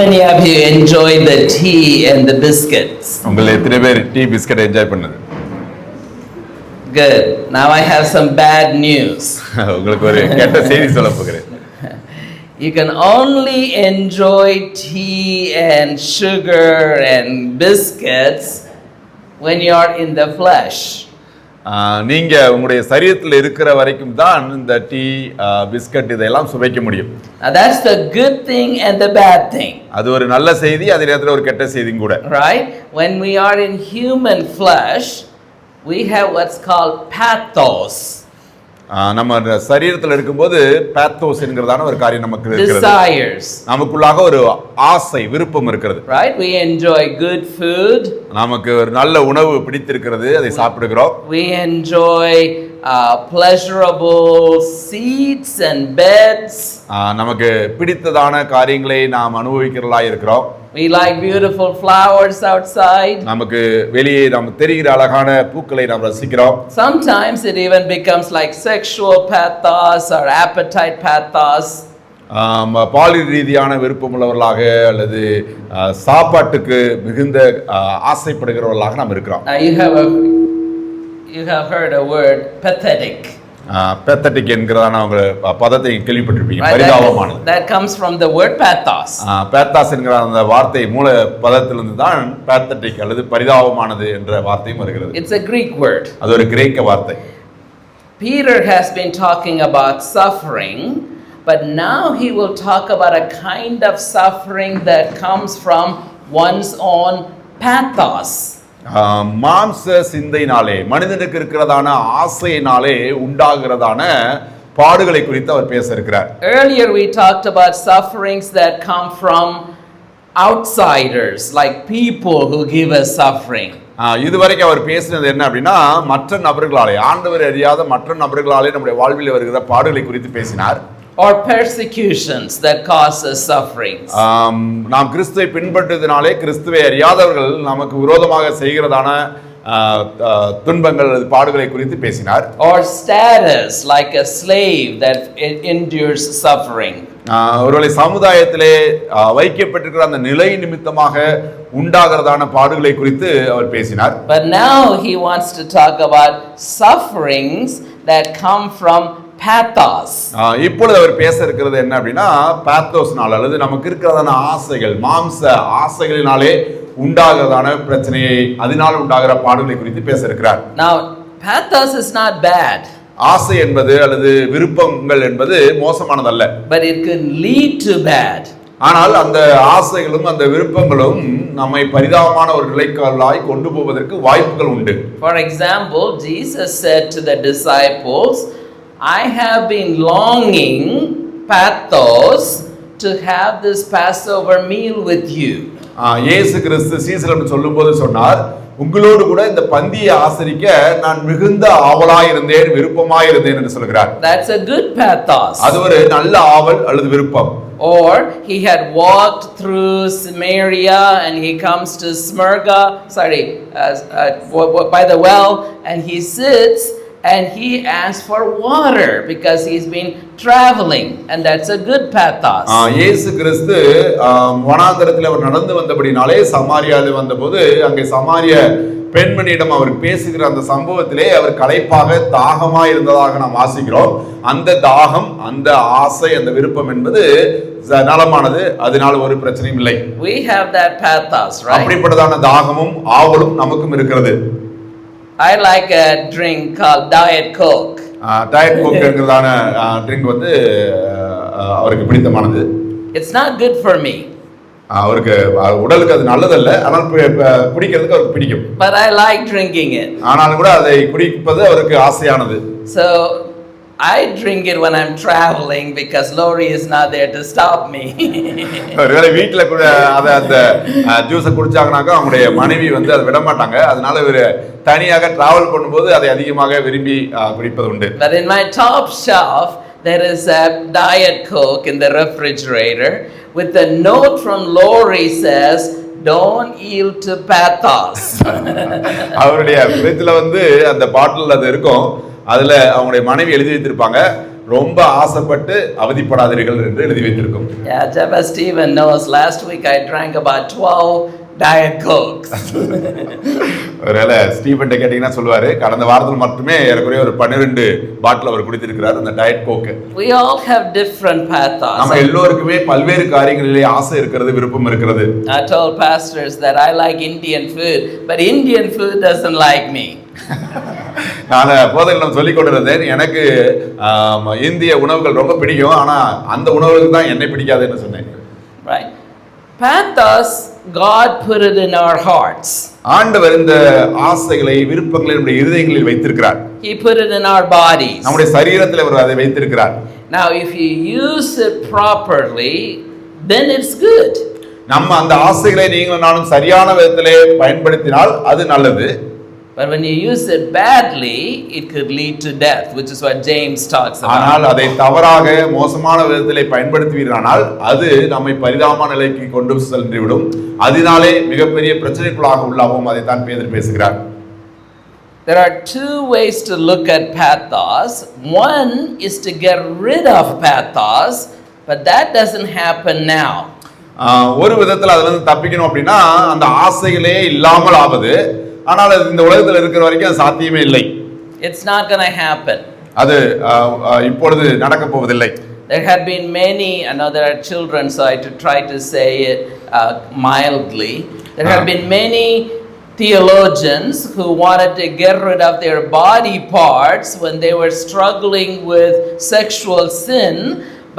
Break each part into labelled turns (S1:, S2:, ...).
S1: many of you enjoyed the tea and the biscuits?
S2: உங்கள எத்தனை பேர் டீ பிஸ்கட் என்ஜாய் பண்ணது?
S1: Good. Now I have some bad news.
S2: உங்களுக்கு ஒரு கெட்ட செய்தி சொல்ல போகிறேன்.
S1: You can only enjoy tea and sugar and biscuits when you are in the flesh.
S2: நீங்க உங்களுடைய சரீரத்தில் இருக்கிற வரைக்கும் தான் இந்த டீ பிஸ்கட் இதெல்லாம் சுவைக்க முடியும்.
S1: That's the good thing and the bad thing.
S2: அது ஒரு நல்ல செய்தி, அதே நேரத்தில் ஒரு கெட்ட செய்தியும் கூட.
S1: Right? When we are in human flesh, we have what's called pathos.
S2: நம்ம சரீரத்தில் இருக்கும்போது pathos என்கிறதான ஒரு காரியம் நமக்கு இருக்கிறது.
S1: Desires.
S2: நமக்குள்ளாக ஒரு ஆசை, விருப்பம் இருக்கிறது.
S1: Right? We enjoy good food.
S2: நமக்கு ஒரு நல்ல உணவு பிடித்திருக்கிறது, அதை சாப்பிடுகிறோம்.
S1: We enjoy pleasurable seats and beds.
S2: நமக்கு பிடித்ததான காரியங்களை நாம் அனுபவிக்கிறதா இருக்கிறோம்.
S1: We like beautiful flowers outside.
S2: நமக்கு வெளியே நமக்கு தெரிகிற அழகான பூக்களை நாம் ரசிக்கிறோம்.
S1: Sometimes it even becomes like sexual pathos or appetite pathos.
S2: பாலியல் ரீதியான விருப்பம் உள்ளவர்களாக அல்லது சாப்பாட்டுக்கு மிகுந்த ஆசைப்படுகிறவர்களாக நாம் இருக்கிறோம்.
S1: You have heard a word pathetic.
S2: pathetic என்கிறதான அவங்க பதத்தை கேள்விப்பட்டிருப்பீங்க. பரிதாபமானது.
S1: That comes from the word pathos.
S2: pathos என்கிற அந்த வார்த்தை மூல பதத்திலிருந்து தான் pathetic அல்லது பரிதாபமானது என்ற வார்த்தையும் வருகிறது.
S1: It's a Greek word.
S2: அது ஒரு கிரேக்க வார்த்தை.
S1: Peter has been talking about suffering, but now he will talk about a kind of suffering that comes from one's own pathos.
S2: மாம்ச சிந்தையினாலே மனிதனுக்கு இருக்கிறதான ஆசையினாலே உண்டாகிறதான பாடுகளை குறித்து அவர் பேச இருக்கிறார்.
S1: Earlier we talked about sufferings that come from outsiders, like people who give us suffering.
S2: இதுவரைக்கும் அவர் பேசினது என்ன அப்படின்னா மற்ற நபர்களாலே, ஆண்டவர் அறியாத மற்ற நபர்களாலே நம்முடைய வாழ்வில் வருகிற பாடுகளை குறித்து பேசினார்.
S1: Or persecutions that cause us sufferings.
S2: நாம் கிறிஸ்துவை பின்பற்றுவதனாலே கிறிஸ்துவை அறியாதவர்கள் நமக்கு விரோதமாக செய்கிறதான துன்பங்கள் அல்லது பாடுகளை குறித்து பேசினார்.
S1: Or status like a slave that endures suffering.
S2: ஒருவேளை சமுதாயத்திலே வைக்கப்பட்டிருக்கிற அந்த நிலை நிமித்தமாக உண்டாகிறதான பாடுகளை குறித்து அவர் பேசினார்.
S1: But now he wants to talk about sufferings that come from pathos.
S2: இப்பொழுது அவர் பேச இருக்கிறது என்ன அப்படின்னா pathosனால அல்லது நமக்கு இருக்கிறதான ஆசைகள், மாம்ச ஆசைகளினாலே உண்டாகிறதான பிரச்சனையை, அதனால உண்டாகிற பாடுகளை குறித்து பேச இருக்கிறார்.
S1: Now pathos is not bad.
S2: ஆசை என்பது அல்லது விருப்பங்கள் என்பது மோசமானதல்ல.
S1: But it can lead to bad.
S2: ஆனால் அந்த ஆசைகளும் அந்த விருப்பங்களும் நம்மை பரிதாபமான ஒரு நிலைக்குள்ளாய் கொண்டு போவதற்கு வாய்ப்புகள் உண்டு.
S1: For example, Jesus said to the disciples, I have been longing, pathos, to have this Passover meal with you.
S2: இயேசு கிறிஸ்து சீசரிடம் சொல்லும்போது சொன்னார், உங்களோடு கூட இந்த பந்தியை ஆசரிக்க நான் மிகுந்த ஆவலாய் இருந்தேன், விருப்பமாய் இருந்தேன் என்று சொல்கிறார்.
S1: That's a good pathos.
S2: அது ஒரு நல்ல ஆவல் அல்லது விருப்பம்.
S1: Or he had walked through Samaria and he comes to Smyrna, by the well, and he sits and he asks for water because he's been traveling, and that's a good pathos.
S2: இயேசு கிறிஸ்து வனாந்தரத்தில் அவர் நடந்து வந்தபடினாலே சமாரியாவில் வந்தபோது அங்கே சமாரிய பெண்மணியிடம் அவர் பேசுகிற அந்த சம்பவத்திலே அவர் களைப்பாக தாகமாய் இருந்ததாக நாம் வாசிக்கிறோம். அந்த தாகம், அந்த ஆசை, அந்த விருப்பம் என்பது நலமானது, அதனால ஒரு பிரச்சனையும் இல்லை.
S1: We have that pathos, right?
S2: அப்படிப்பட்டதான தாகமும் ஆவலும் நமக்கும் இருக்கிறது.
S1: I like a drink called Diet Coke.
S2: Diet Coke என்கிறதான ட்ரிங்க் வந்து அவருக்கு பிடித்தமானது.
S1: It's not good for me.
S2: அவருக்கு உடலுக்கு அது நல்லதல்ல, ஆனால் குடிக்கிறதுக்கு அவருக்கு பிடிக்கும்.
S1: But I like drinking it.
S2: ஆனாலும் கூட அதை குடிப்பது அவருக்கு ஆசையானது.
S1: So I drink it when I'm traveling because Lori is not there to stop me.
S2: ஒருவேளை வீட்ல கூட அந்த ஜூஸை குடிச்சாங்கனாக்கா அவங்களுடைய மனைவி வந்து அதை விட மாட்டாங்க. அதனால இவர் தனியாக டிராவல் பண்ணும்போது அதை அதிகமாக விரும்பி குடிப்பது உண்டு.
S1: But in my top shelf there is a Diet Coke in the refrigerator with a note from Lori says don't yield to pathos. அவருடைய
S2: ஃப்ரிட்ஜ்ல வந்து அந்த பாட்டில் அது இருக்கும். அதுல அவங்களுடைய மனைவி எழுதி வைத்திருப்பாங்க, ரொம்ப ஆசைப்பட்டு அவதிப்படாதீர்கள் என்று எழுதி வைத்திருக்கும்.
S1: Yeah, Jabba Stephen knows last week I drank about 12 Diet Cokes.
S2: ஒருவேளை ஸ்டீபன் கேட்டீங்கன்னா சொல்லுவாரு, கடந்த வாரத்தில் மட்டுமே ஏறக்குறைய ஒரு 12 பாட்டில் அவர் குடித்திருக்கிறார் அந்த diet coke.
S1: We all have different pathos.
S2: நம்ம எல்லோருக்குமே பல்வேறு காரியங்களிலே ஆசை இருக்கிறது, விருப்பம் இருக்கிறது.
S1: I told pastors that I like Indian food, but Indian food doesn't like me.
S2: நான் போதகர்களும் சொல்லிக் கொண்டிருந்தேன், எனக்கு இந்திய உணவுகள் ரொம்ப பிடிக்கும், ஆனா அந்த உணவுகள் தான் என்னை பிடிக்காதுன்னு சொன்னேன்.
S1: Right? Pathos, God put it in our hearts.
S2: ஆண்டவர் இந்த ஆசைகளை, விருப்பங்களை நம்முடைய இருதயங்களில் வைத்திருக்கிறார்.
S1: He put it in our bodies.
S2: நம்முடைய சரீரத்தில் அவர் அதை வைத்திருக்கிறார்.
S1: Now if you use it properly, then it's good.
S2: நம்ம அந்த ஆசைகளை நீங்களும் நானும் சரியான விதத்திலே பயன்படுத்தினால் அது நல்லது.
S1: But when you use it badly, it could lead to death, which is what James talks about.
S2: ஆனால் அதை தவறாக மோசமான விதத்திலே பயன்படுத்துவீரானால் அது நம்மை பரிதாபமான நிலைக்கு கொண்டு சென்றுவிடும். அதனாலே மிகப்பெரிய பிரச்சனைக்குள்ளாக உள்ளாவும். அதை தான் பேதுரு பேசுகிறார்.
S1: There are two ways to look at pathos. One is to get rid of pathos, but that doesn't happen now.
S2: ஒரு விதத்தில் அதுல இருந்து தப்பிக்கணும் அப்படின்னா அந்த ஆசைகளே இல்லாமல் ஆவது. ஆனால் அது இந்த உலகத்தில் இருக்கிற வரைக்கும் அது சாத்தியமே இல்லை.
S1: It's not going to happen.
S2: அது இப்பொழுது நடக்க போவதில்லை.
S1: There have been many, I know there are children, so I try to say it mildly. There have been many theologians who wanted to get rid of their body parts when they were struggling with sexual sin,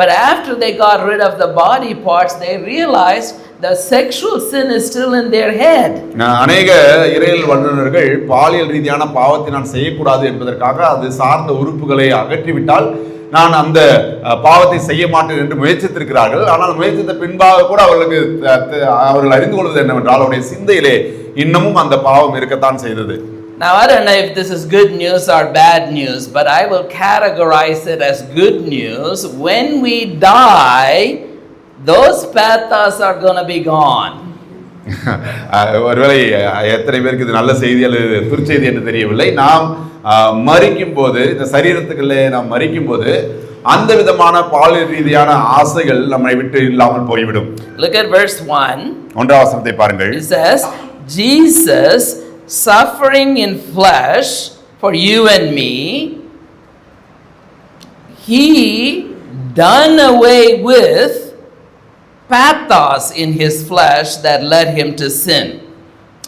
S1: but after they got rid of the body parts, they realized the sexual sin is still in their head.
S2: அநேக இறையியல் வல்லுநர்கள் பாலியல் ரீதியான பாவத்தை நான் செய்யக்கூடாது என்பதற்காக அது சார்ந்த உறுப்புகளை அகற்றிவிட்டால் நான் அந்த பாவத்தை செய்ய மாட்டேன் என்று முயற்சித்திருக்கிறார்கள். ஆனால் முயற்சித்த பின்பாக கூட அவர்கள் அறிந்து கொள்வது என்னவென்றால் அவருடைய சிந்தையிலே இன்னமும் அந்த பாவம் இருக்கத்தான் செய்தது.
S1: Now I don't know if this is good news or bad news, but I will categorize it as good news. When we die, those pathos are going to be gone.
S2: ஒருவேளை எத்தனை பேருக்கு இது நல்ல செய்தி அல்லது துர்ச்செய்தி என்று தெரியவில்லை. நாம் மரிக்கும் போது, இந்த சரீரத்துக்குள்ளே நாம் மரிக்கும் போது அந்த விதமான பாலியல் ரீதியான ஆசைகள் நம்மை விட்டு இல்லாமல் போய்விடும்.
S1: Look at verse 1.
S2: ஒன்றாம் வசனத்தை பாருங்கள்.
S1: It says, Jesus suffering in flesh for you and me, he done away with pathos in his flesh that led him to sin.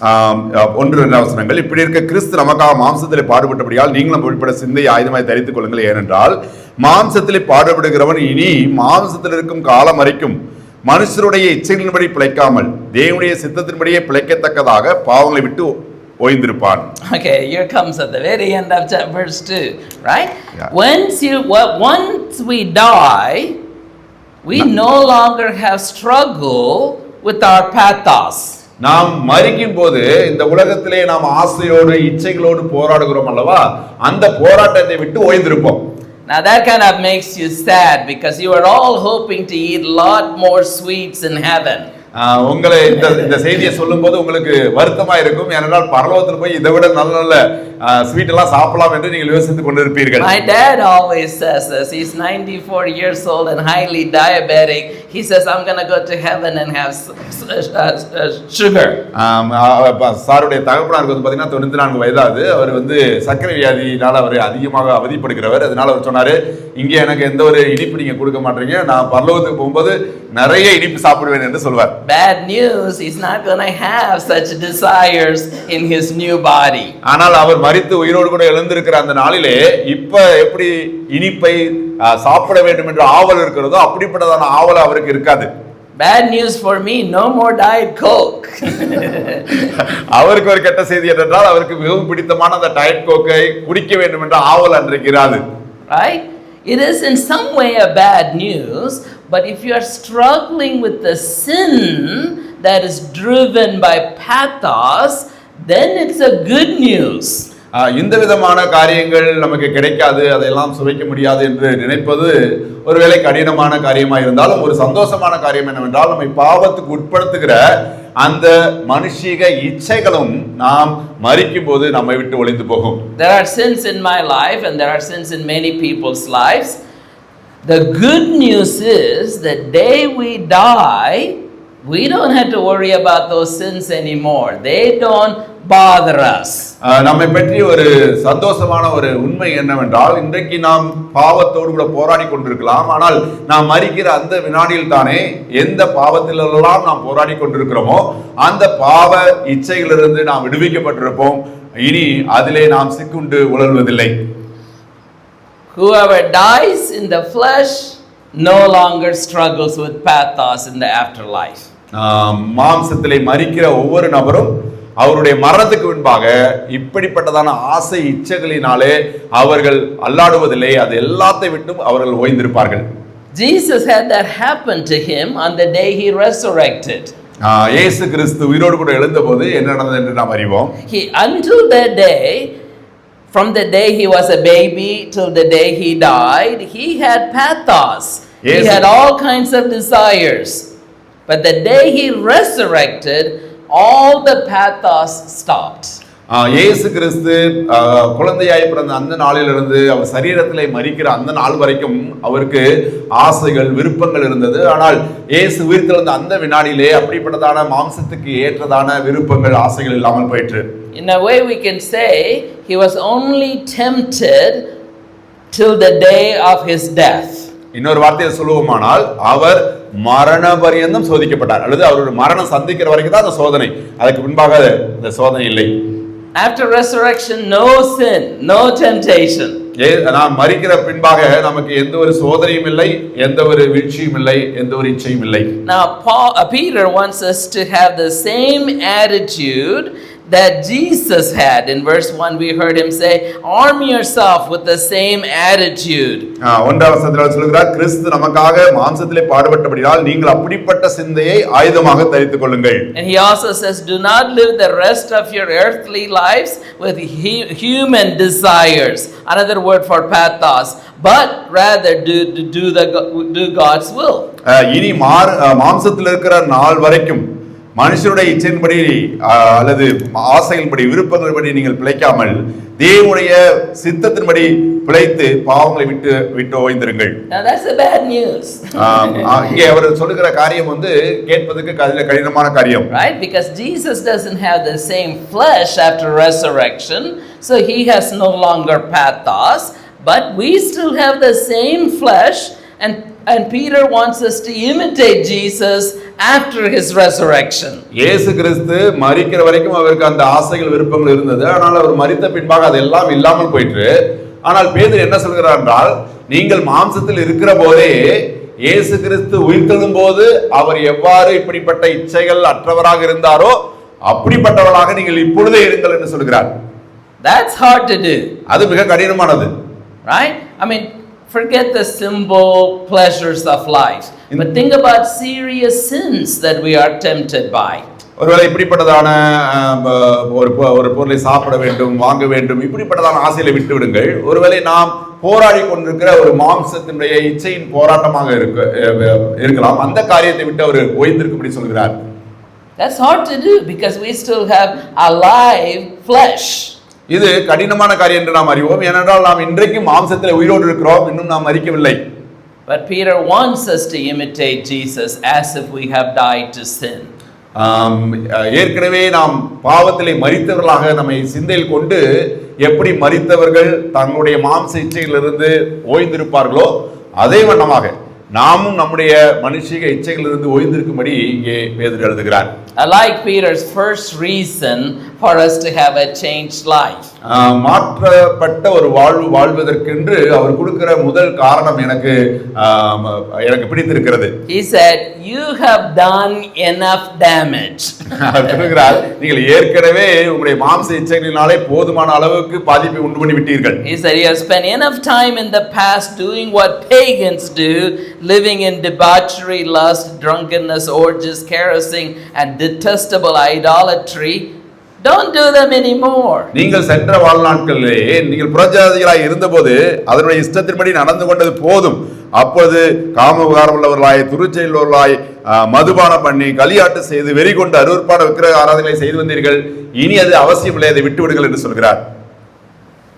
S2: 1-2 வசனங்கள். இப்படி இருக்க கிறிஸ்து நமக்காக மாம்சத்திலே பாடுபட்டபடியால் நீங்களும் வெளிப்பட சிந்தையை ஆயுதமாய் தரித்துக் கொள்ளுங்கள். ஏனென்றால் மாம்சத்திலே பாடுபடுகிறவன் இனி மாம்சத்தில் இருக்கும் காலம் வரைக்கும் மனுஷருடைய இச்சைகளின்படி பிழைக்காமல் தேவனுடைய சித்தத்தின்படியே பிழைக்கத்தக்கதாக பாவங்களை விட்டு ஓய்ந்திருப்பான்.
S1: Okay, here comes at the very end of verse 2, right?
S2: Yeah.
S1: Once we die, we no longer have struggle with our pathos.
S2: நாம் மரிக்கும் போது இந்த உலகத்திலே நாம் ஆசையோடு இச்சைகளோடு போராடுகிறோம் அல்லவா, அந்த போராட்டத்தை விட்டு ஓய்ந்திருப்போம்.
S1: Now that kind of makes you sad because you are all hoping to eat a lot more sweets in heaven.
S2: உங்களை இந்த செய்தியை சொல்லும் போது உங்களுக்கு வருத்தமா இருக்கும். ஏனென்றால் பரலோகத்தில் போய் இதை விட நல்ல நல்ல ஸ்வீட் எல்லாம் சாப்பிடலாம் என்று நீங்கள் யோசித்துக் கொண்டிருப்பீர்கள்.
S1: My dad always says this. He's 94 years old and highly diabetic. He says I'm going to go to heaven and have sugar.
S2: சாருடைய தகப்பனாருக்கு வந்து பாத்தீங்கன்னா 94 வயதாகுது. அவர் வந்து சர்க்கரை வியாதியினால அவர் அதிகமாக அவதிப்படுகிறவர். அதனால அவர் சொன்னாரு, இங்க எனக்கு எந்த ஒரு இனிப்பு நீங்க கொடுக்க மாட்டீங்க, நான் பரலோகத்துக்கு போகும்போது நிறைய இனிப்பு சாப்பிடுவேன் என்று சொல்வார்.
S1: Bad news, he's not going to have such desires in his new body.
S2: ஆனால் அவர் மரித்து உயிரோடு கூட எழுந்திருக்கிற அந்த நாளிலே இப்ப எப்படி இனிப்பை சாப்பிட வேண்டும் என்ற ஆவல் இருக்கிறதோ அப்படிப்பட்டதான ஆவல் அவருக்கு இருக்காது.
S1: Bad news for me, no more Diet Coke.
S2: அவருக்கு ஒரு கெட்ட செய்தி என்றால் அவருக்கு மிகவும் பிடித்தமான அந்த டயட் கோக்கை குடிக்க வேண்டும் என்ற ஆவல் அன்றைக்கு இராது.
S1: Right? It is in some way a bad news, but if you are struggling with the sin that is driven by pathos, then it's a good news.
S2: இந்த விதமான காரியங்கள் நமக்கு கிடைக்காது, அதையெல்லாம் சுவைக்க முடியாது என்று நினைப்பது ஒருவேளை கடினமான காரியமாக இருந்தாலும் ஒரு சந்தோஷமான காரியம் என்னவென்றால் நம்மை பாவத்துக்கு உட்படுத்துகிற அந்த மனுஷீக இச்சைகளும் நாம் மரிக்கும் போது நம்மை விட்டு ஒளிந்து போகும்.
S1: There are sins in my life and there are sins in many people's lives. The good news is the day we die, we don't have to worry about those sins anymore. They don't bother us.
S2: நம்மை பற்றி ஒரு சந்தோஷமான ஒரு உண்மை என்னவென்றால், இன்றைக்கு நாம் பாவத்தோடு கூட போராடி கொண்டிருக்கலாம். ஆனால் நாம் மரிக்கிற அந்த வினாடியில் தானே எந்த பாவத்திலெல்லாம் நாம் போராடி கொண்டிருக்கிறோமோ அந்த பாவ இச்சைகளிலிருந்து நாம் விடுவிக்கப்பட்டிருப்போம். இனி அதிலே நாம் சிக்குண்டு உழல்வதில்லை.
S1: Whoever dies in the flesh no longer struggles with pathos in the afterlife.
S2: மாம்சத்திலே மரிக்கிற ஒவ்வொரு நபரும் அவருடைய மரணத்துக்கு முன்பாக இப்படிப்பட்டதான ஆசை இச்சைகளினாலே அவர்கள் அல்லாடுவதில்லை. அது எல்லாத்தை விட்டும் அவர்கள் ஓய்ந்திருப்பார்கள்.
S1: Jesus had that happen to him on the day he resurrected.
S2: இயேசு கிறிஸ்து உயிரோடு கூட எழுந்தபோது என்ன நடந்தது என்று நாம் அறிவோம்.
S1: Until that day, from the day he was a baby till the day he died, he had pathos. He had all kinds of desires. But the day he resurrected, all the pathos stopped.
S2: இயேசு கிறிஸ்து குழந்தையாய் பிறந்த அந்த நாளிலிருந்து அவர் சரீரத்திலே மரிக்கிற அந்த நாள் வரைக்கும் அவருக்கு ஆசைகள் விருப்பங்கள் இருந்தது. ஆனால் இயேசு உயிர்த்தெழுந்த அந்த வினாடியிலே அப்படிப்பட்டதான மாம்சத்துக்கு ஏற்றதான விருப்பங்கள் ஆசைகள் இல்லாமல் போயிற்று.
S1: In a way we can say he was only tempted till the day of his death.
S2: இன்னொரு வார்த்தையை சொல்லுவோமானால் அவர் மரண பரியந்தம் சோதிக்கப்பட்டார், அல்லது அவருடைய மரணம் சந்திக்கிற வரைக்கும் தான் அந்த சோதனை. அதுக்கு முன்பாக அந்த சோதனை இல்லை.
S1: After resurrection, no sin, no temptation.
S2: நாம் மரிக்கிற பின்பாக நமக்கு எந்த ஒரு சோதனையும் இல்லை, எந்த ஒரு வீழ்ச்சியும் இல்லை, எந்த ஒரு இச்சையும் இல்லை.
S1: Now Peter wants us to have the same attitude that Jesus had. In verse 1 we heard him say, arm yourself with the same attitude.
S2: ஒன்றாம் வசனத்தில் சொல்கிறார், கிறிஸ்து நமக்காக மாம்சத்திலே பாடுபட்டபடியால் நீங்கள் அப்படிப்பட்ட சிந்தையை ஆயுதமாக தரித்துக் கொள்ளுங்கள்.
S1: And he also says, do not live the rest of your earthly lives with human desires. Another word for pathos. But rather do God's will.
S2: இனி மாம்சத்தில் இருக்கிற நாள் வரைக்கும் மனுஷனுடைய இச்சையின்படி அல்லது ஆசைகளின்படி விருப்பங்களின்படி நீங்கள் பிழைக்காமல் தேவனுடைய சித்தத்தின்படி பிழைத்து பாவங்களை விட்டு ஓய்ந்திருங்கள்.
S1: Now that's a bad news.
S2: இங்கே அவர் சொல்லுகிற காரியம் வந்து கேட்பதற்கு கடினமான காரியம்.
S1: Right? Because Jesus doesn't have the same flesh after resurrection, so he has no longer pathos, but we still have the same flesh, and Peter wants us to imitate Jesus after his resurrection.
S2: இயேசு கிறிஸ்து மரிக்கிற வரைக்கும் அவருக்கு அந்த ஆசைகள் விருப்பங்கள் இருந்தது. ஆனால் அவர் மரித்த பின்பாக அதெல்லாம் இல்லாமல் போயிற்று. ஆனால் பேதுரு என்ன சொல்கிறார் என்றால், நீங்கள் மாம்சத்தில் இருக்கிற போதே இயேசு கிறிஸ்து உயிர்த்தெழும் போது அவர் எவ்வாறு இப்படிப்பட்ட இச்சைகள் அற்றவராக இருந்தாரோ அப்படிப்பட்டவர்களாக நீங்கள் இப்பொழுதே இருங்கள் என்று சொல்கிறார்.
S1: That's hard to do.
S2: அது மிக கடினமானது.
S1: Right? I mean, forget the simple pleasures of life, but think about serious sins that we are tempted by.
S2: ஒருவேளை இப்படிப்பட்டதான ஒரு பொருளை சாப்பிட வேண்டும், வாங்க வேண்டும், இப்படிப்பட்டதான ஆசைகளை விட்டு விடுங்கள். ஒருவேளை நாம் போராடி கொண்டிருக்கிற ஒரு மாம்சத்தினுடைய இச்சையின் போராட்டமாக இருக்கலாம், அந்த காரியத்தை விட்டு அவர் ஓய்ந்திருக்கும்படி சொல்கிறார்.
S1: That's hard to do because we still have alive flesh.
S2: இது கடினமான காரியம் என்று நாம் அறிவோம். ஏனென்றால் நாம் இன்றைக்கும் மாம்சத்தில் உயிரோடு இருக்கிறோம், இன்னும் நாம் மரிக்கவில்லை.
S1: But Peter wants us to imitate Jesus as if we have died to sin.
S2: ஏற்கனவே நாம் பாவத்திலே மரித்தவர்களாக நம்மை சிந்தையில் கொண்டு எப்படி மரித்தவர்கள் தங்களுடைய மாம்ச இச்சைகளிலிருந்து ஓய்ந்திருப்பார்களோ அதே வண்ணமாக நாமும் நம்முடைய மனுஷிக இச்சைகளிலிருந்து ஓய்ந்திருக்கும்படி இங்கே பேதுரு எழுதுகிறார்.
S1: I like Peter's first reason for us to have a changed life.
S2: மாற்றப்பட்ட ஒரு வாழ்வதற்கென்று அவர் கொடுக்கிற முதல் காரணம் எனக்கு பிடித்திருக்கிறது.
S1: He said, you have done enough damage.
S2: சொல்கிறார், நீங்கள் ஏற்கனவே உங்களுடைய மாம்ச இச்சைகளினாலே போதுமான அளவுக்கு பாதிப்பை உண்டு பண்ணி விட்டீர்கள்.
S1: He said, you have spent enough time in the past doing what pagans do, living in debauchery, lust, drunkenness, orgies, carousing, and detestable idolatry. Don't do them anymore.
S2: நீங்கள் சென்ற வாழ்நாட்களிலே நீங்கள் புறஜாதிகளாய் இருந்தபோது அதனுடைய இஷ்டத்தின்படி நடந்து கொண்டது போதும். அப்பொழுது காம விகாரம் உள்ளவர்களாய், துருச்செயல் உள்ளவர்களாய், மதுபானம் பண்ணி, களியாட்டு செய்து, வெறி கொண்டு அருவருப்பான விக்கிரக ஆராதனைகளை செய்து வந்தீர்கள். இனி அது அவசியம் இல்லை, அதை விட்டு விடுங்கள் என்று சொல்கிறார்.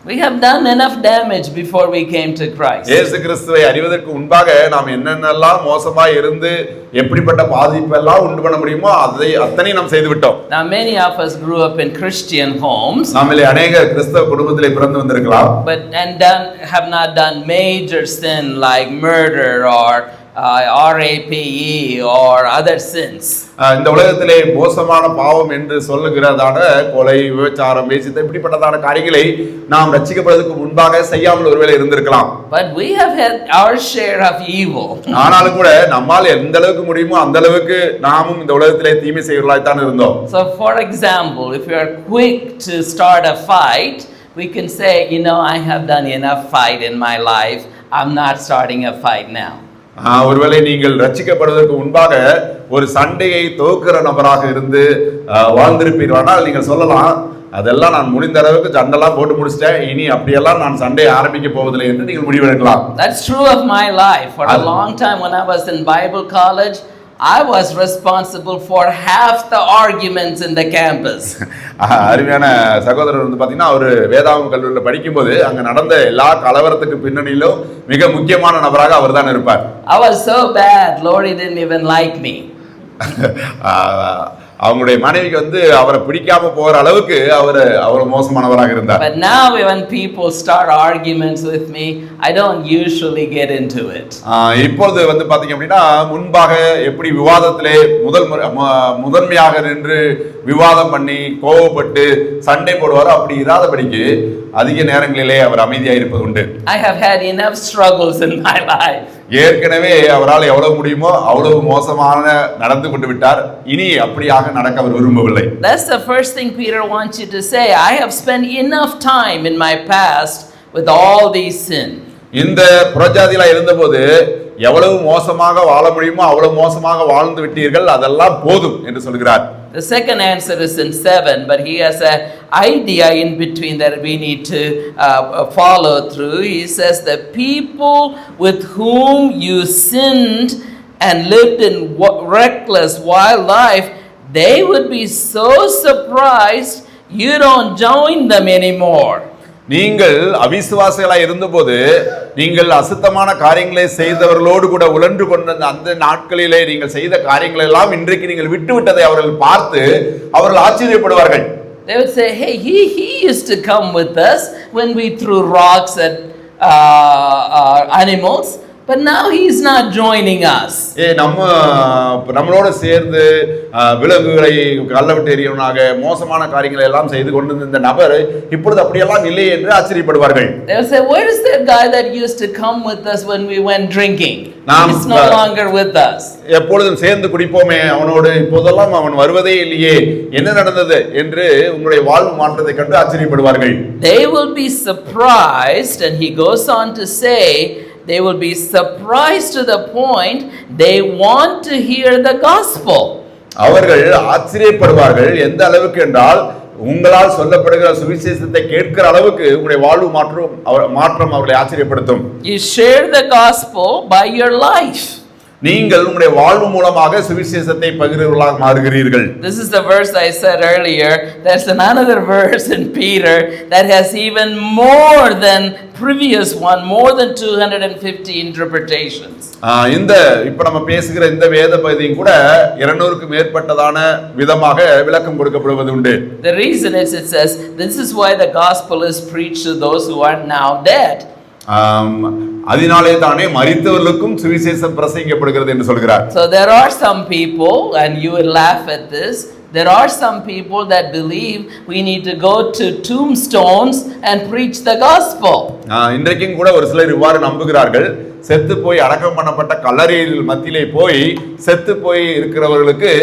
S1: We have done enough damage before we came to Christ.
S2: இயேசு கிறிஸ்துவை அறிவதற்கு முன்பாக நாம் என்னென்னலாம் மோசமாய் இருந்து எப்படிப்பட்ட பாதிப்பெல்லாம் உண்டு பண்ண முடியுமோ அதை அத்தனை நாம் செய்து விட்டோம்.
S1: Now many of us grew up in Christian homes.
S2: நம்மளே அநேக கிறிஸ்தவ குடும்பத்திலே பிறந்து வந்திருக்கலாம்.
S1: But have not done major sin like murder or RAPE or other sins.
S2: இந்த உலகத்திலே மோசமான பாவம் என்று சொல்லுகிறதான கொலை, விபச்சாரம், வேசித்தனம் இப்படிப்பட்டதான காரியங்களை நாம் ரட்சிக்கப்படுவதற்கு முன்பாக செய்யாமல் ஒருவேளை இருந்திருக்கலாம்.
S1: But we have had our share of evil.
S2: ஆனாலும் கூட நம்மால் எந்த அளவுக்கு முடியுமோ அந்த அளவுக்கு நாமும் இந்த உலகத்திலே தீமை செய்வர்களாய் தான் இருந்தோம்.
S1: So for example, if you are quick to start a fight, we can say, I have done enough fight in my life. I'm not starting a fight now.
S2: ஒருவேளை நீங்கள் ரட்சிக்கப்படுவதற்கு முன்பாக ஒரு சண்டையை துவக்கிற நபராக இருந்து வாழ்ந்திருப்பீர்களானால் நீங்கள் சொல்லலாம், அதெல்லாம் நான் முடிந்த அளவுக்கு சண்டைலாம் போட்டு முடிச்சிட்டேன், இனி அப்படியெல்லாம் நான் சண்டையை ஆரம்பிக்க போவதில்லை என்று நீங்கள் முடிவெடுக்கலாம்.
S1: That's true of my life. For a long time when I was in Bible college, I was responsible for half the arguments in the campus.
S2: அருமையான சகோதரர் வந்து பாத்தீங்கன்னா ஒரு வேதாகம கல்லூரியில் படிக்கும்போது அங்க நடந்த எல்லா கலவரத்துக்கு பின்னணியிலும் மிக முக்கியமான நபராக அவர் தான் இருப்பார்.
S1: I was so bad, Lord didn't even like me.
S2: அவங்களுடைய மனைவிக்கு வந்து அவரை பிடிக்காம போற அளவுக்கு அவர் மோசமானவராக இருந்தார்.
S1: But now when people start arguments with me, I don't usually get into it.
S2: இப்பொழுது வந்து பாத்தீங்க அப்படின்னா முன்பாக எப்படி விவாதத்திலே முதன்மையாக நின்று விவாதம் பண்ணி கோபப்பட்டு சண்டை போடுவாரோ அப்படி இராதபடிக்கு அதிக நேரங்களிலே அவர் அமைதியாக இருப்பது உண்டு.
S1: I have had enough struggles in my life.
S2: ஏற்கனவே அவரால் எவ்வளவு முடியுமோ அவ்வளவு மோசமான நடந்து கொண்டு விட்டார். இனி அப்படியாக நடக்க அவர் விரும்பவில்லை.
S1: That's the first thing Peter wants you to say. I have spent enough time in my past with all these sins.
S2: இந்த புறஜாதியில இருந்தபோது எவ்வளவு மோசமாக வாழ முடியுமோ அவ்வளவு மோசமாக வாழ்ந்து விட்டீர்கள், அதெல்லாம் போதும் என்று சொல்கிறார்.
S1: The second answer is in 7, but he has an idea in between that we need to follow through. He says, the people with whom you sinned and lived in reckless wild life, they would be so surprised you don't join them anymore.
S2: நீங்கள் அவிசுவாசிகளாய் இருந்தபோது நீங்கள் அசுத்தமான காரியங்களை செய்தவர்களோடு கூட உழன்று கொண்ட அந்த நாட்களிலே நீங்கள் செய்த காரியங்கள் எல்லாம் இன்றைக்கு நீங்கள் விட்டு விட்டதை அவர்கள் பார்த்து அவர்கள் ஆச்சரியப்படுவார்கள்.
S1: They would say, hey, he used to come with us when we threw rocks at animals, but now he's not joining us.
S2: நம்மளோட சேர்ந்து விலங்குகளை கல்லவிட்டு எறியவனாக மோசமான காரியங்களை எல்லாம் செய்து கொண்டு இந்த நபர் இப்பொழுது அப்படியெல்லாம் இல்லை என்று ஆச்சரியப்படுவார்கள்.
S1: They will say, where is that guy that used to come with us when we went drinking? He's no longer with us.
S2: எப்பொழுதும் சேர்ந்து குடிப்போமே அவனோடு, இப்போதெல்லாம் அவன் வருவதே இல்லையே, என்ன நடந்தது என்று உங்களுடைய வாழ்வு மாற்றத்தை கண்டு ஆச்சரியப்படுவார்கள்.
S1: They will be surprised, and he goes on to say, they will be surprised to the point they want to hear the gospel.
S2: அவர்கள் ஆச்சரியப்படுவார்கள் எந்த அளவுக்கு என்றால் உங்களால் சொல்லப்படுகிற சுவிசேஷத்தை கேட்கிற அளவுக்கு உங்களுடைய வாழ்வு மாற்றம் அவர்களை ஆச்சரியப்படுத்தும்.
S1: You share the gospel by your life.
S2: நீங்கள் உங்களுடைய வாழ்வு மூலமாக சுவிசேஷத்தை பகிர்வர்களாக மாறுகிறீர்கள்.
S1: This is the verse I said earlier. There's another verse in Peter that has even more than previous one, more than 250 interpretations.
S2: இந்த இப்ப நம்ம பேசுகிற இந்த வேத பகுதியும் கூட 200க்கு மேற்பட்டதான விதமாக விளக்கம் கொடுக்கப்படுவது உண்டு.
S1: The reason is it says this is why the gospel is preached to those who are now dead.
S2: அதனாலே தானே மரித்தவர்களுக்கும் சுவிசேஷம் பிரசங்கிக்கப்படுகிறது என்று சொல்கிறார்.
S1: So there are some people, and you will laugh at this, there are some people that believe we need to go to tombstones and preach the gospel.
S2: இன்றைக்கும் கூட ஒரு சிலர் இவ்வாறு நம்புகிறார்கள். செத்து போய் அடக்கம் பண்ணப்பட்ட கல்லறையில் மத்தியிலே போய் செத்து போய் இருக்கிறவர்களுக்கு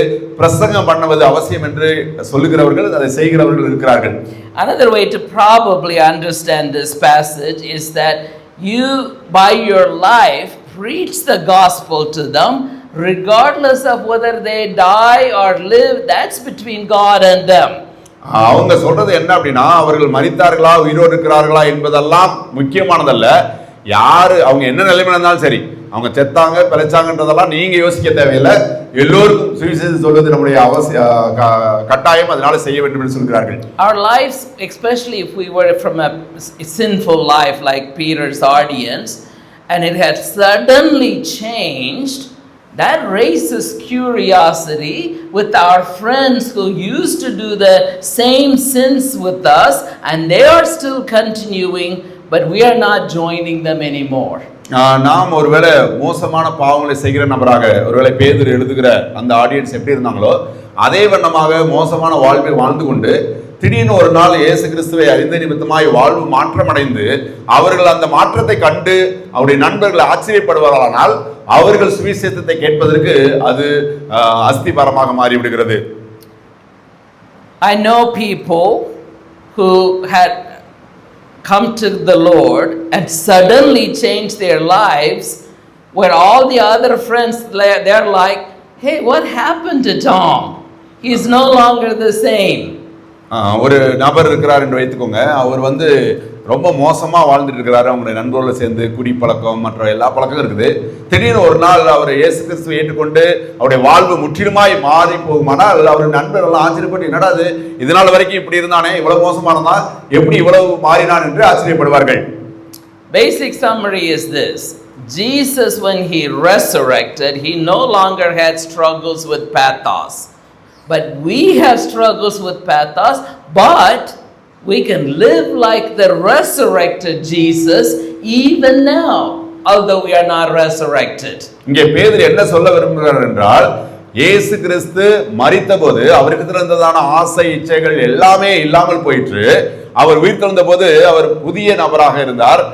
S2: பிரசங்கம் பண்ணுவது அவசியம் என்று சொல்லுகிறவர்கள், அதை செய்கிறவர்கள் இருக்கிறார்கள்.
S1: Another way to probably understand this passage is that you by your life preach the gospel to them regardless of whether they die or live. That's between God and them.
S2: அவங்க சொல்றது என்ன அப்படின்னா, அவர்கள் மரித்தார்களா உயிரோடு இருக்கிறார்களா என்பதெல்லாம் முக்கியமானதல்ல. யாரு அவங்க என்ன நிலைமையில இருந்தாலும் சரி, அவங்க செத்தாங்க பிழைச்சாங்கன்றதெல்லாம் நீங்க யோசிக்க தேவையில்லை. எல்லோருக்கும் சுவிசேஷம் சொல்வது நம்முடைய கட்டாயம், அதனால செய்ய வேண்டும் என்று சொல்கிறார்கள்.
S1: Our lives, especially if we were from a sinful life like Peter's audience, and it had suddenly changed, that raises curiosity with our friends who used to do the same sins with us, and they are still continuing, but we are not joining them anymore.
S2: நாம் ஒருவேளை மோசமான பாவங்களை செய்கிற நபராக, ஒருவேளை பேதுரு எழுதுகிற அந்த ஆடியன்ஸ் எப்படி இருந்தாங்களோ அதே வண்ணமாக மோசமான வாழ்வை வாழ்ந்து கொண்டு திடீர்னு ஒரு நாள் இயேசு கிறிஸ்துவை அறிந்த நிமித்தமாய் வாழ்வு மாற்றமடைந்து அவர்கள் அந்த மாற்றத்தை கண்டு அவருடைய நண்பர்கள் ஆச்சரியப்படுவார்களானால் அவர்கள் சுவிசேஷத்தை கேட்பதற்கு அது அஸ்திபாரமாக மாறிவிடுகிறது.
S1: I know people who had come to the Lord and suddenly changed their lives, where all the other friends, they're like, hey, what happened to Tom? He's no longer the same.
S2: ஒரு நபர் இருக்கிறார் என்று வைத்துக்கோங்க. அவர் ரொம்ப மோசமா வாழ்ந்துட்டு இருக்கிறாரு. அவங்களுடைய நண்பர்களோட சேர்ந்து குடி பழக்கம் மற்ற எல்லா பழக்கம் இருக்குது. திடீர்னு ஒரு நாள் அவர் இயேசு கிறிஸ்துவை ஏற்றுக்கொண்டு அவருடைய வாழ்வு முற்றிலுமாய் மாறி போகுமானால் அவர் நண்பர்கள் ஆச்சரியப்பட்டு, என்னடா இது நாள் வரைக்கும் இப்படி இருந்தானே, இவ்வளவு மோசமானதா, எப்படி இவ்வளவு மாறினான் என்று ஆச்சரியப்படுவார்கள்.
S1: Basic summary is this: Jesus, when he resurrected, he no longer had struggles with pathos. But we have struggles with pathos, but we can live like the resurrected Jesus even now, although we are not resurrected.
S2: இங்கே பேதுரு என்ன சொல்ல விரும்புகிறார் என்றால், இயேசு கிறிஸ்து மரித்தபோது அவருக்கு இருந்ததான ஆசை இச்சைகள் எல்லாமே இல்லாமல் போயிற்று. அவர் உயிர்த்தெழுந்த போது அவர் புதிய நபராக இருந்தார்.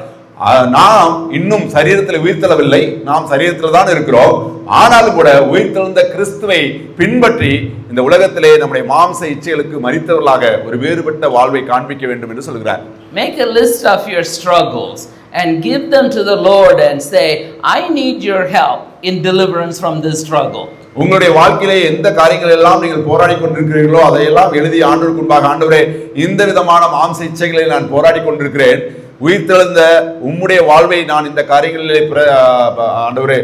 S2: நாம் இன்னும் சரீரத்தில் உயிர்த்தெழவில்லை, நாம் சரீரத்தில் தான் இருக்கிறோம். ஆனாலும் கூட உயிர்த்தெழுந்த கிறிஸ்துவை பின்பற்றி இந்த உலகத்திலே நம்முடைய மாம்ச இச்சைகளுக்கு மரித்தவர்களாக ஒரு வேறுபட்ட வாழ்வை காண்பிக்க வேண்டும் என்று சொல்கிறார்.
S1: Make a list of your struggles and give them to the Lord and say, I need your help in deliverance from this struggle.
S2: உங்களுடைய வாழ்க்கையிலே எந்த காரியங்கள் எல்லாம் நீங்கள் போராடி கொண்டிருக்கிறீர்களோ அதையெல்லாம் எழுதி ஆண்டவருக்கு முன்பாக, ஆண்டவரே, இந்த விதமான மாம்ச இச்சைகளை நான் போராடி கொண்டிருக்கிறேன், உயிர்த்தெழுந்த உம்முடைய வாழ்வை நான் இந்த காரியங்களிலே ஆண்டவரே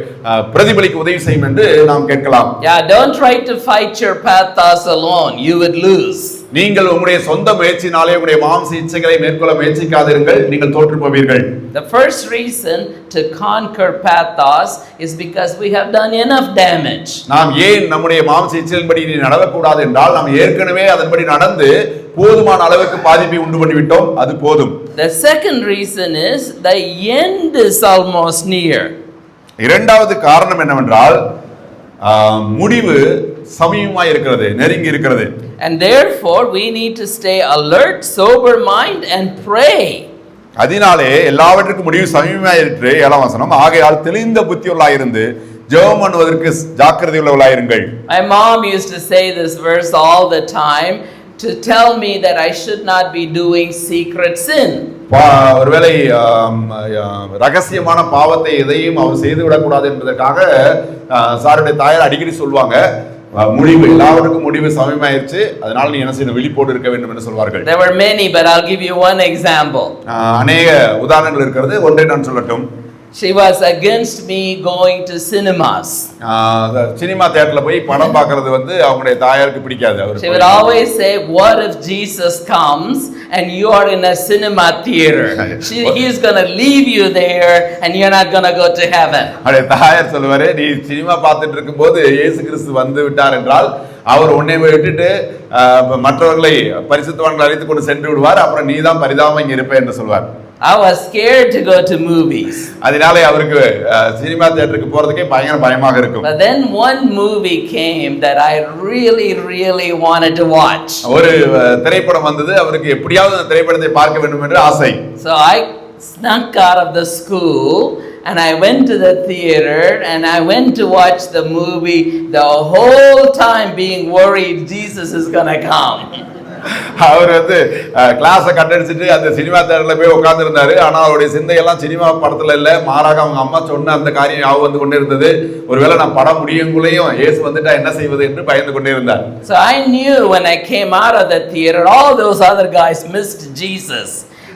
S2: பிரதிபலிக்க உதவி செய்யும் என்று நாம் கேட்கலாம்.
S1: Yeah, don't try to fight your pathos alone, you would lose.
S2: நீங்கள் உங்களுடைய சொந்த முயற்சினாலே உங்களுடைய மாம்ச இச்சைகளை மேற்கொள்ள முயற்சிக்காதீர்கள், நீங்கள் தோற்று போவீர்கள்.
S1: The first reason to conquer pathos is because we have done enough damage.
S2: நாம் ஏன் நம்முடைய மாம்ச இச்சைகளின்படி நடக்கக்கூடாது என்றால், நாம் ஏற்கனவே அதன்படி நடந்து போதுமான அளவுக்கு பாதிப்பை உண்டு பண்ணிவிட்டோம், அது போதும்.
S1: The second reason is the end is almost near.
S2: இரண்டாவது காரணம் என்னவென்றால், முடிவு சமீபமாய் இருக்கிறது, நெருங்கி இருக்கிறது.
S1: And therefore we need to stay alert, sober mind and pray.
S2: அதனாலே எல்லாவற்றுக்கும் முடிவு சமீபமாய் இருக்கிறது. 7ஆம் வசனம், ஆகையால் தெளிந்த புத்தியுள்ளவர்களாய் இருந்து ஜெபம் பண்ணுவதற்கு ஜாக்கிரதை உள்ளவர்களாய் இருங்கள்.
S1: My mom used to say this verse all the time to tell me that I should not be doing secret sin.
S2: ஒருவேளை ரகசியமான பாவத்தை எதையும் அவர் செய்து விடக்கூடாது என்பதற்காக சாருடைய தாயார் அடிக்கடி சொல்லுவாங்க, முடிவு எல்லாவற்றுக்கும் முடிவு சமயமாயிருச்சு, அதனால நீ என்ன செய்யணும், விழிப்போடு இருக்க வேண்டும் என்று சொல்வார்கள்.
S1: There were many, but I'll give you one example.
S2: அநேக உதாரணங்கள் இருக்கிறது, ஒன்றை நான் சொல்லட்டும்.
S1: She was against me going to cinemas.
S2: Cinema தியேட்டர்ல போய் படம் பார்க்கிறது அவங்களுடைய தாயாருக்கு பிடிக்காது.
S1: She would always say, what if Jesus comes and you are in a cinema theater? He is going to leave you there and you're not going to go to heaven.
S2: அவருடைய தாயார் சொல்லுவாரு, நீ சினிமா பார்த்துட்டு இருக்கும்போது இயேசு கிறிஸ்து வந்து விட்டார் என்றால் அவர் உன்னை விட்டுட்டு மற்றவர்களை பரிசுத்தவான்களை அழைத்து கொண்டு சென்று விடுவார், அப்புறம் நீ தான் பரிதாபமா இங்க இருப்ப என்று சொல்வார்.
S1: I was scared to go to movies.
S2: அதனால அவருக்கு சினிமா தியேட்டருக்கு போறதுக்கே பயமாக இருக்கும்.
S1: But then one movie came that I really wanted to watch.
S2: ஒரு திரைப்படம் வந்தது, அவருக்கு எப்படியாவது அந்த திரைப்படத்தை பார்க்க வேண்டும் என்று ஆசை.
S1: So I snuck out of the school and I went to the theater and I went to watch the movie, the whole time being worried Jesus is going to come.
S2: அவர் கிளாஸை கட்டடிச்சிட்டு அந்த சினிமா தியேட்டர்ல போய் உட்கார்ந்து இருந்தாரு. ஆனா அவருடைய சிந்தையெல்லாம் cinema படத்துல இல்ல, மாறாக அவங்க அம்மா சொன்ன அந்த காரியம் ஞாபகம் வந்து கொண்டே இருந்தது. ஒருவேளை நான் படம் முடியுங்குள்ளேயும் இயேசு வந்துட்டா என்ன செய்வது என்று பயந்து கொண்டே இருந்தார்.
S1: So I knew when I came out of the theater, all those other guys missed Jesus.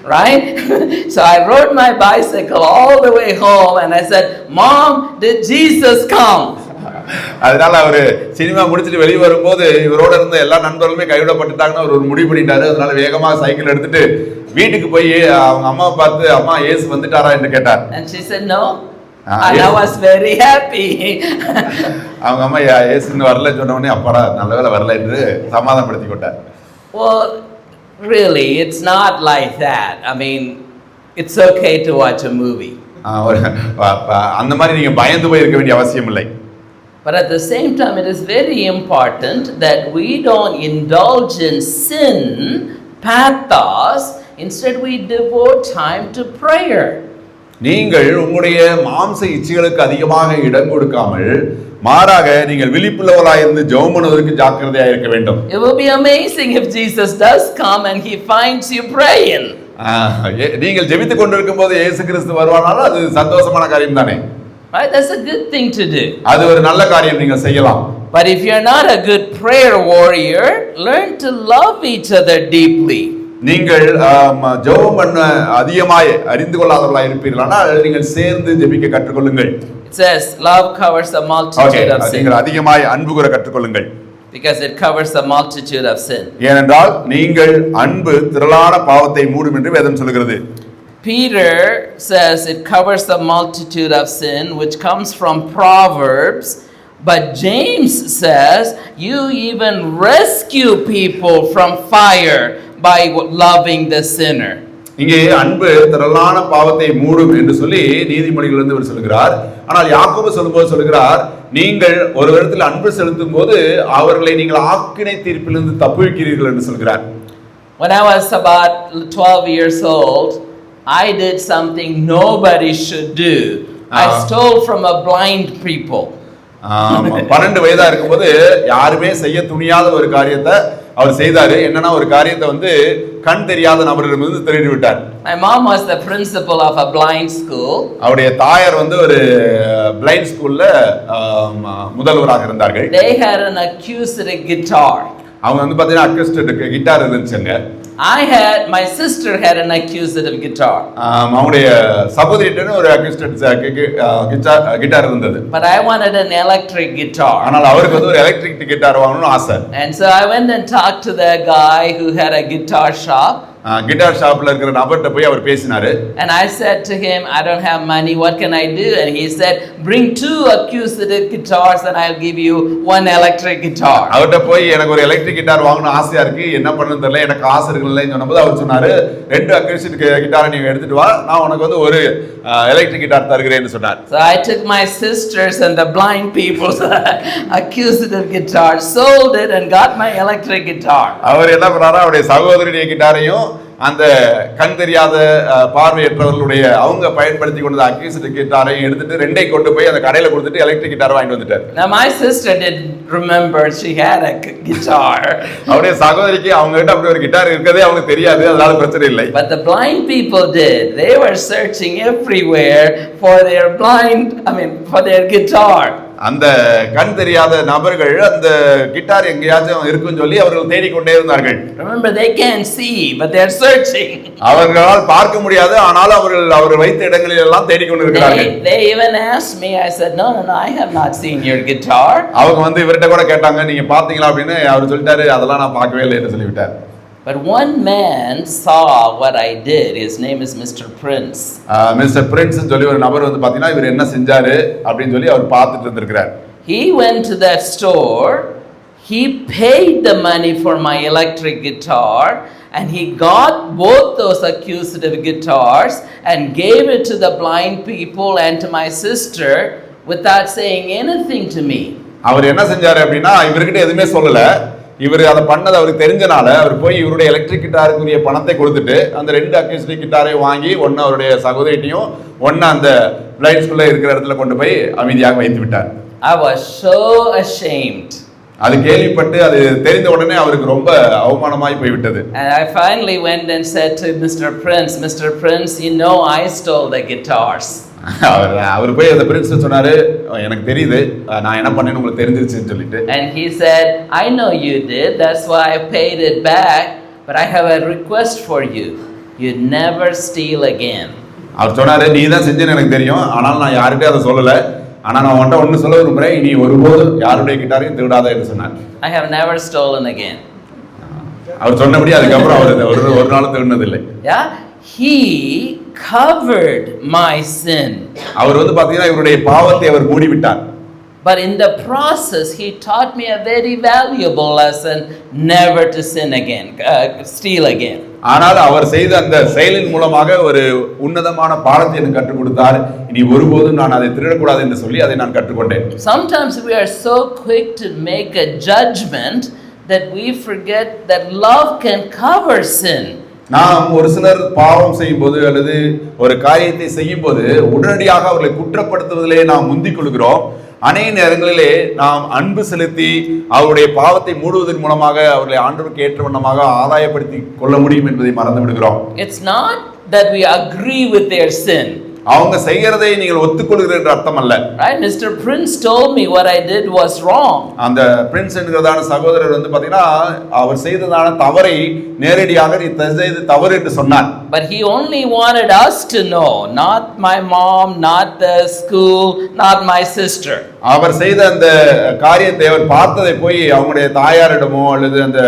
S1: right? So I rode my bicycle all the way home and I said, Mom, did Jesus come?
S2: அதனால அவரு cinema முடிச்சுட்டு வெளியே வரும்போது இவரோட இருந்த எல்லா நண்பர்களுமே கைவிடப்பட்டுட்டாங்கன்னு அவர் ஒரு முடிவு பண்ணிட்டாரு. அதனால வேகமா சைக்கிள் எடுத்துட்டு வீட்டுக்கு போய் அவங்க அம்மாவை பார்த்து, அம்மா இயேசு வந்துட்டாரா என்று கேட்டார்.
S1: And she said no. And I was very happy.
S2: அவங்க அம்மா இயேசுன்னு வரல சொன்ன உடனே அப்பாடா நல்ல வேளை வரல என்று சமாதானப்படுத்தி கொண்டார்.
S1: Well, really, it's not like that. I mean, it's okay to watch a movie.
S2: அந்த மாதிரி நீங்க பயந்து போய் இருக்க வேண்டிய அவசியம் இல்லை.
S1: But at the same time, it is very important that we don't indulge in sin, pathos. Instead, we devote time to prayer.
S2: நீங்கள் உங்களுடைய மாம்ச இச்சைகளுக்கு அதிகமாக இடம் கொடுக்காமல் மாறாக நீங்கள் விழிப்புள்ளவர்களாக இருந்து ஜெபம் பண்ணுவதற்கு ஜாக்கிரதையாக இருக்க வேண்டும்.
S1: It will be amazing if Jesus does come and he finds you praying.
S2: நீங்கள் ஜெபித்துக் கொண்டிருக்கும் போது இயேசு கிறிஸ்து வருவானாலும் அது சந்தோஷமான காரியம் தானே.
S1: Right, that's a good thing to do.
S2: அது ஒரு நல்ல காரியம் நீங்கள் செய்யலாம்.
S1: But if you're not a good prayer warrior, learn to love each other deeply.
S2: நீங்கள் ஜெபம் பண்ண அதிகமாய் அறிந்து கொள்ளாதவர்களாக இருப்பீர்களானால் நீங்கள் சேர்ந்து ஜெபிக்க கற்றுக்கொள்ளுங்கள்.
S1: It says love covers a multitude of sins.
S2: நீங்கள் அதிகமாய் அன்பு கூற கற்றுக்கொள்ளுங்கள்.
S1: Because it covers a multitude of sin.
S2: ஏனென்றால் நீங்கள் அன்பு திரளான பாவத்தை மூடும் என்று வேதம் சொல்கிறது.
S1: Peter says it covers a multitude of sin, which comes from Proverbs. But James says you even rescue people from fire by loving the sinner.
S2: இங்கே அன்பு திரளான பாவத்தை மூடும் என்று சொல்லி நீதிமொழிகளிலிருந்து அவர் சொல்கிறார். ஆனால் யாக்கோபு சொல்லும்போது சொல்கிறார், நீங்கள் ஒரு விதத்தில் அன்பு செலுத்தும் போது அவர்களை நீங்கள் ஆக்கினை தீர்ப்பிலிருந்து தப்புவிக்கிறீர்கள் என்று சொல்கிறார்.
S1: When I was about 12 years old, I did something nobody should do. I stole from a blind people.
S2: 12 வயதா இருக்கும்போது யாருமே செய்ய துணியாத ஒரு காரியத்தை அவர் செய்தாரு. என்னன்னா ஒரு காரியத்தை கண் தெரியாத நபரிடமிருந்து திருடி விட்டார்.
S1: My mom was the principal of a blind school.
S2: அவருடைய தாயார் ஒரு பிளைண்ட் ஸ்கூல்ல முதல்வராக இருந்தார்கள்.
S1: They had an acoustic guitar.
S2: அவங்க பாத்தீங்கன்னா அக்கஸ்டிக் கிட்டார் இருந்துச்சுங்க.
S1: My sister had an acoustic guitar.
S2: அவங்களுடைய சகோதரிட்ட ஒரு அக்கஸ்டிக் கிட்டார் இருந்தது.
S1: But I wanted an electric guitar.
S2: ஆனால் அவருக்கு ஒரு எலக்ட்ரிக் கிட்டார் வாங்கணும்னு ஆசை.
S1: And so I went and talked to the guy who had a guitar shop.
S2: Guitar ஷாப்ல இருக்கிற நபர்ட்ட போய் அவர் பேசினாரு.
S1: And I said to him, I don't have money, what can I do? And he said, bring 2 acoustic guitars and I'll give you 1 electric guitar.
S2: அவர்ட்ட போய் எனக்கு ஒரு electric guitar வாங்கணும் ஆசையா இருக்கு, என்ன பண்ணனும் தெரியல, எனக்கு காசு இருக்குன்னு சொன்னபோது அவர் சொன்னாரு, 2 acoustic கிட்டாரை நீ எடுத்துட்டு வா, நான் உனக்கு ஒரு எலக்ட்ரிக் கிட்டார் தருகிறேன்னு சொன்னார்.
S1: So I took my sisters and the blind people's acoustic guitar, sold it and got my electric guitar.
S2: அவர் என்ன பண்ணாரா, அவருடைய சகோதரியுடைய கிட்டாரையும் அந்த கண் தெரியாத பார்வையற்றவர்களுடைய அவங்க பயன்படுத்தி கொண்ட அக்யூஸ்டிக் கிட்டாரையும் எடுத்துட்டு ரெண்டை கொண்டு போய் அந்த கடையில கொடுத்துட்டு எலக்ட்ரிக் கிட்டார் வாங்கிட்டு வந்துட்டார்.
S1: Now my sister didn't remember she had a guitar.
S2: அவருடைய சகோதரிக்கு அவங்க கிட்ட அப்படி ஒரு கிட்டார் இருக்கதே அவங்களுக்கு தெரியாது, அதனால பிரச்சனை இல்லை.
S1: But the blind people did. They were searching everywhere for their guitar.
S2: அந்த கண் தெரியாத நபர்கள் அந்த கிட்டார் எங்கேயாச்சும் இருக்குன்னு சொல்லி அவர்கள் தேடிக்கொண்டே இருந்தார்கள்.
S1: Remember, they can't see, but they are searching.
S2: அவர்களால் பார்க்க முடியாது, ஆனால் அவர்கள் வைத்த இடங்களில் எல்லாம் தேடிக்கொண்டிருக்கிறார்கள்.
S1: They even asked me. I said, no, I have not seen your guitar.
S2: அவங்க இவர்ட்ட கூட கேட்டாங்க, நீங்க பாத்தீங்களா அப்படின்னு. அவர் சொல்லிட்டாரு, அதெல்லாம் நான் பார்க்கவே இல்லை என்று சொல்லிவிட்டார்.
S1: But one man saw what I did. His name is Mr. Prince.
S2: Mr. Prince சொல்லி ஒரு நபர் பாத்தீங்கன்னா இவர் என்ன செஞ்சாரு அப்படின்னு சொல்லி அவர் பார்த்துட்டு இருந்திருக்கிறார்.
S1: He went to that store. He paid the money for my electric guitar and he got both those acoustic guitars and gave it to the blind people and to my sister without saying anything to me.
S2: அவர் என்ன செஞ்சாரு அப்படின்னா இவர்கிட்ட எதுவுமே சொல்லல. இவர் அதை பண்ணது அவருக்கு தெரிஞ்சனால அவர் போய் இவருடைய எலக்ட்ரிக் கிட்டாருக்குரிய பணத்தை கொடுத்துட்டு அந்த 2 அக்யூஸ்டிக் கிட்டாரை வாங்கி ஒன்னு அவருடைய சகோதரிட்டையும் ஒன்னு அந்த பிளைண்ட் ஸ்கூல்ல இருக்கிற இடத்துல கொண்டு போய் அமைதியாக வைத்து விட்டார்.
S1: I was so ashamed.
S2: அது கேள்விப்பட்டு அது தெரிந்த உடனே அவருக்கு ரொம்ப அவமானமாய் போய் விட்டது.
S1: And I finally went and said to Mr. Prince, you know I stole the guitars.
S2: அவர் போய் அந்த பிரின்ஸ் சொன்னாரு, எனக்கு தெரியுது நான் என்ன பண்ணேன்னு உங்களுக்கு தெரிஞ்சிருச்சுன்னு சொல்லிட்டு.
S1: And he said, I know you did, that's why I paid it back, but I have a request for you. you never steal again.
S2: அவர் சொன்னாரு, நீ தான் செஞ்சேன்னு எனக்கு தெரியும், ஆனால் நான் யார்கிட்டயும் அதை சொல்லல. ஆனா நான் உன்கிட்ட ஒண்ணு சொல்ல விரும்புறேன், நீ ஒருபோதும் யாருடைய கிட்டாரையும் திருடாத என்று சொன்னார்.
S1: I have never stolen again.
S2: அவர் சொன்னபடி அதுக்கப்புறம் அவர் ஒரு நாளும் திருடினதில்லை.
S1: Yeah, he covered my sin.
S2: அவர் பாத்தீங்கன்னா இவருடைய பாவத்தை அவர் மூடிவிட்டார்.
S1: But in the process, he taught me a very valuable lesson: never to sin again, steal again.
S2: ஆனால் அவர் செய்த அந்த செயலின் மூலமாக ஒரு உன்னதமான பாடத்தை எனக்கு கற்றுக் கொடுத்தார். இனி ஒருபோதும் நான் அதை திருடக்கூடாது என்று சொல்லி அதை நான் கற்றுக்கொண்டேன்.
S1: Sometimes we are so quick to make a judgment that we forget that love can cover sin.
S2: நாம் ஒரு சிலர் பாவம் செய்யும் போது அல்லது ஒரு காரியத்தை செய்யும் போது உடனடியாக அவர்களை குற்றப்படுத்துவதிலே நாம் முந்திக் கொள்கிறோம். அநேக நேரங்களிலே நாம் அன்பு செலுத்தி அவருடைய பாவத்தை மூடுவதன் மூலமாக அவர்களை ஆண்டவருக்கு ஏற்ற வண்ணமாக ஆதாயப்படுத்தி கொள்ள முடியும் என்பதை மறந்து விடுகிறோம்.
S1: It's not that we agree with their sin.
S2: அவங்க செய்யறதை நீங்கள் ஒத்துக்கொள்கிறீர்கள் என்ற அர்த்தம் அல்ல.
S1: Right? Mr. Prince told me what I did was wrong.
S2: அந்த பிரின்ஸ் என்கிறதான சகோதரர் பாத்தீங்கன்னா அவர் செய்ததான தவறை நேரடியாக நீ செய்து தவறு என்று சொன்னார்.
S1: But he only wanted us to know, not my mom, not the school, not my sister.
S2: அவர் செய்த அந்த காரியத்தை அவர் பார்த்ததை போய் அவங்களுடைய தாயாரிடமோ அல்லது அந்த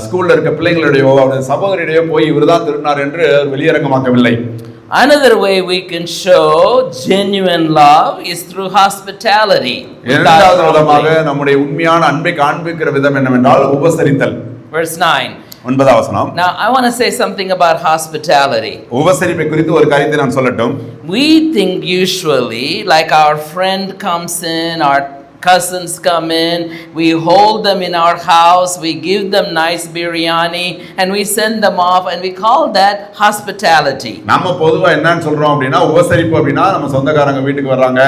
S2: ஸ்கூல்ல இருக்க பிள்ளைகளிடையோ அவருடைய சகோதரிடையோ போய் இவர்தான் திருடினார் என்று வெளியரங்கமாக்கவில்லை.
S1: Another way we can show genuine love is through hospitality.
S2: இரண்டாவது விதமாக நம்முடைய உண்மையான அன்பை காண்பிக்கிற விதம் என்னவென்றால் உபசரித்தல்.
S1: Verse 9.
S2: 9வது வசனம்.
S1: Now I want to say something about hospitality.
S2: உபசரிப்பை குறித்து ஒரு காரியத்தை நான் சொல்லட்டும்.
S1: We think usually like our friend comes in, our cousins come in, we hold them in our house, we give them nice biryani and we send them off and we call that hospitality.
S2: நம்ம பொதுவா என்னன்னு சொல்றோம் அப்படினா உபசரிப்பு அப்படினா நம்ம சொந்தக்காரங்க வீட்டுக்கு வர்றாங்க,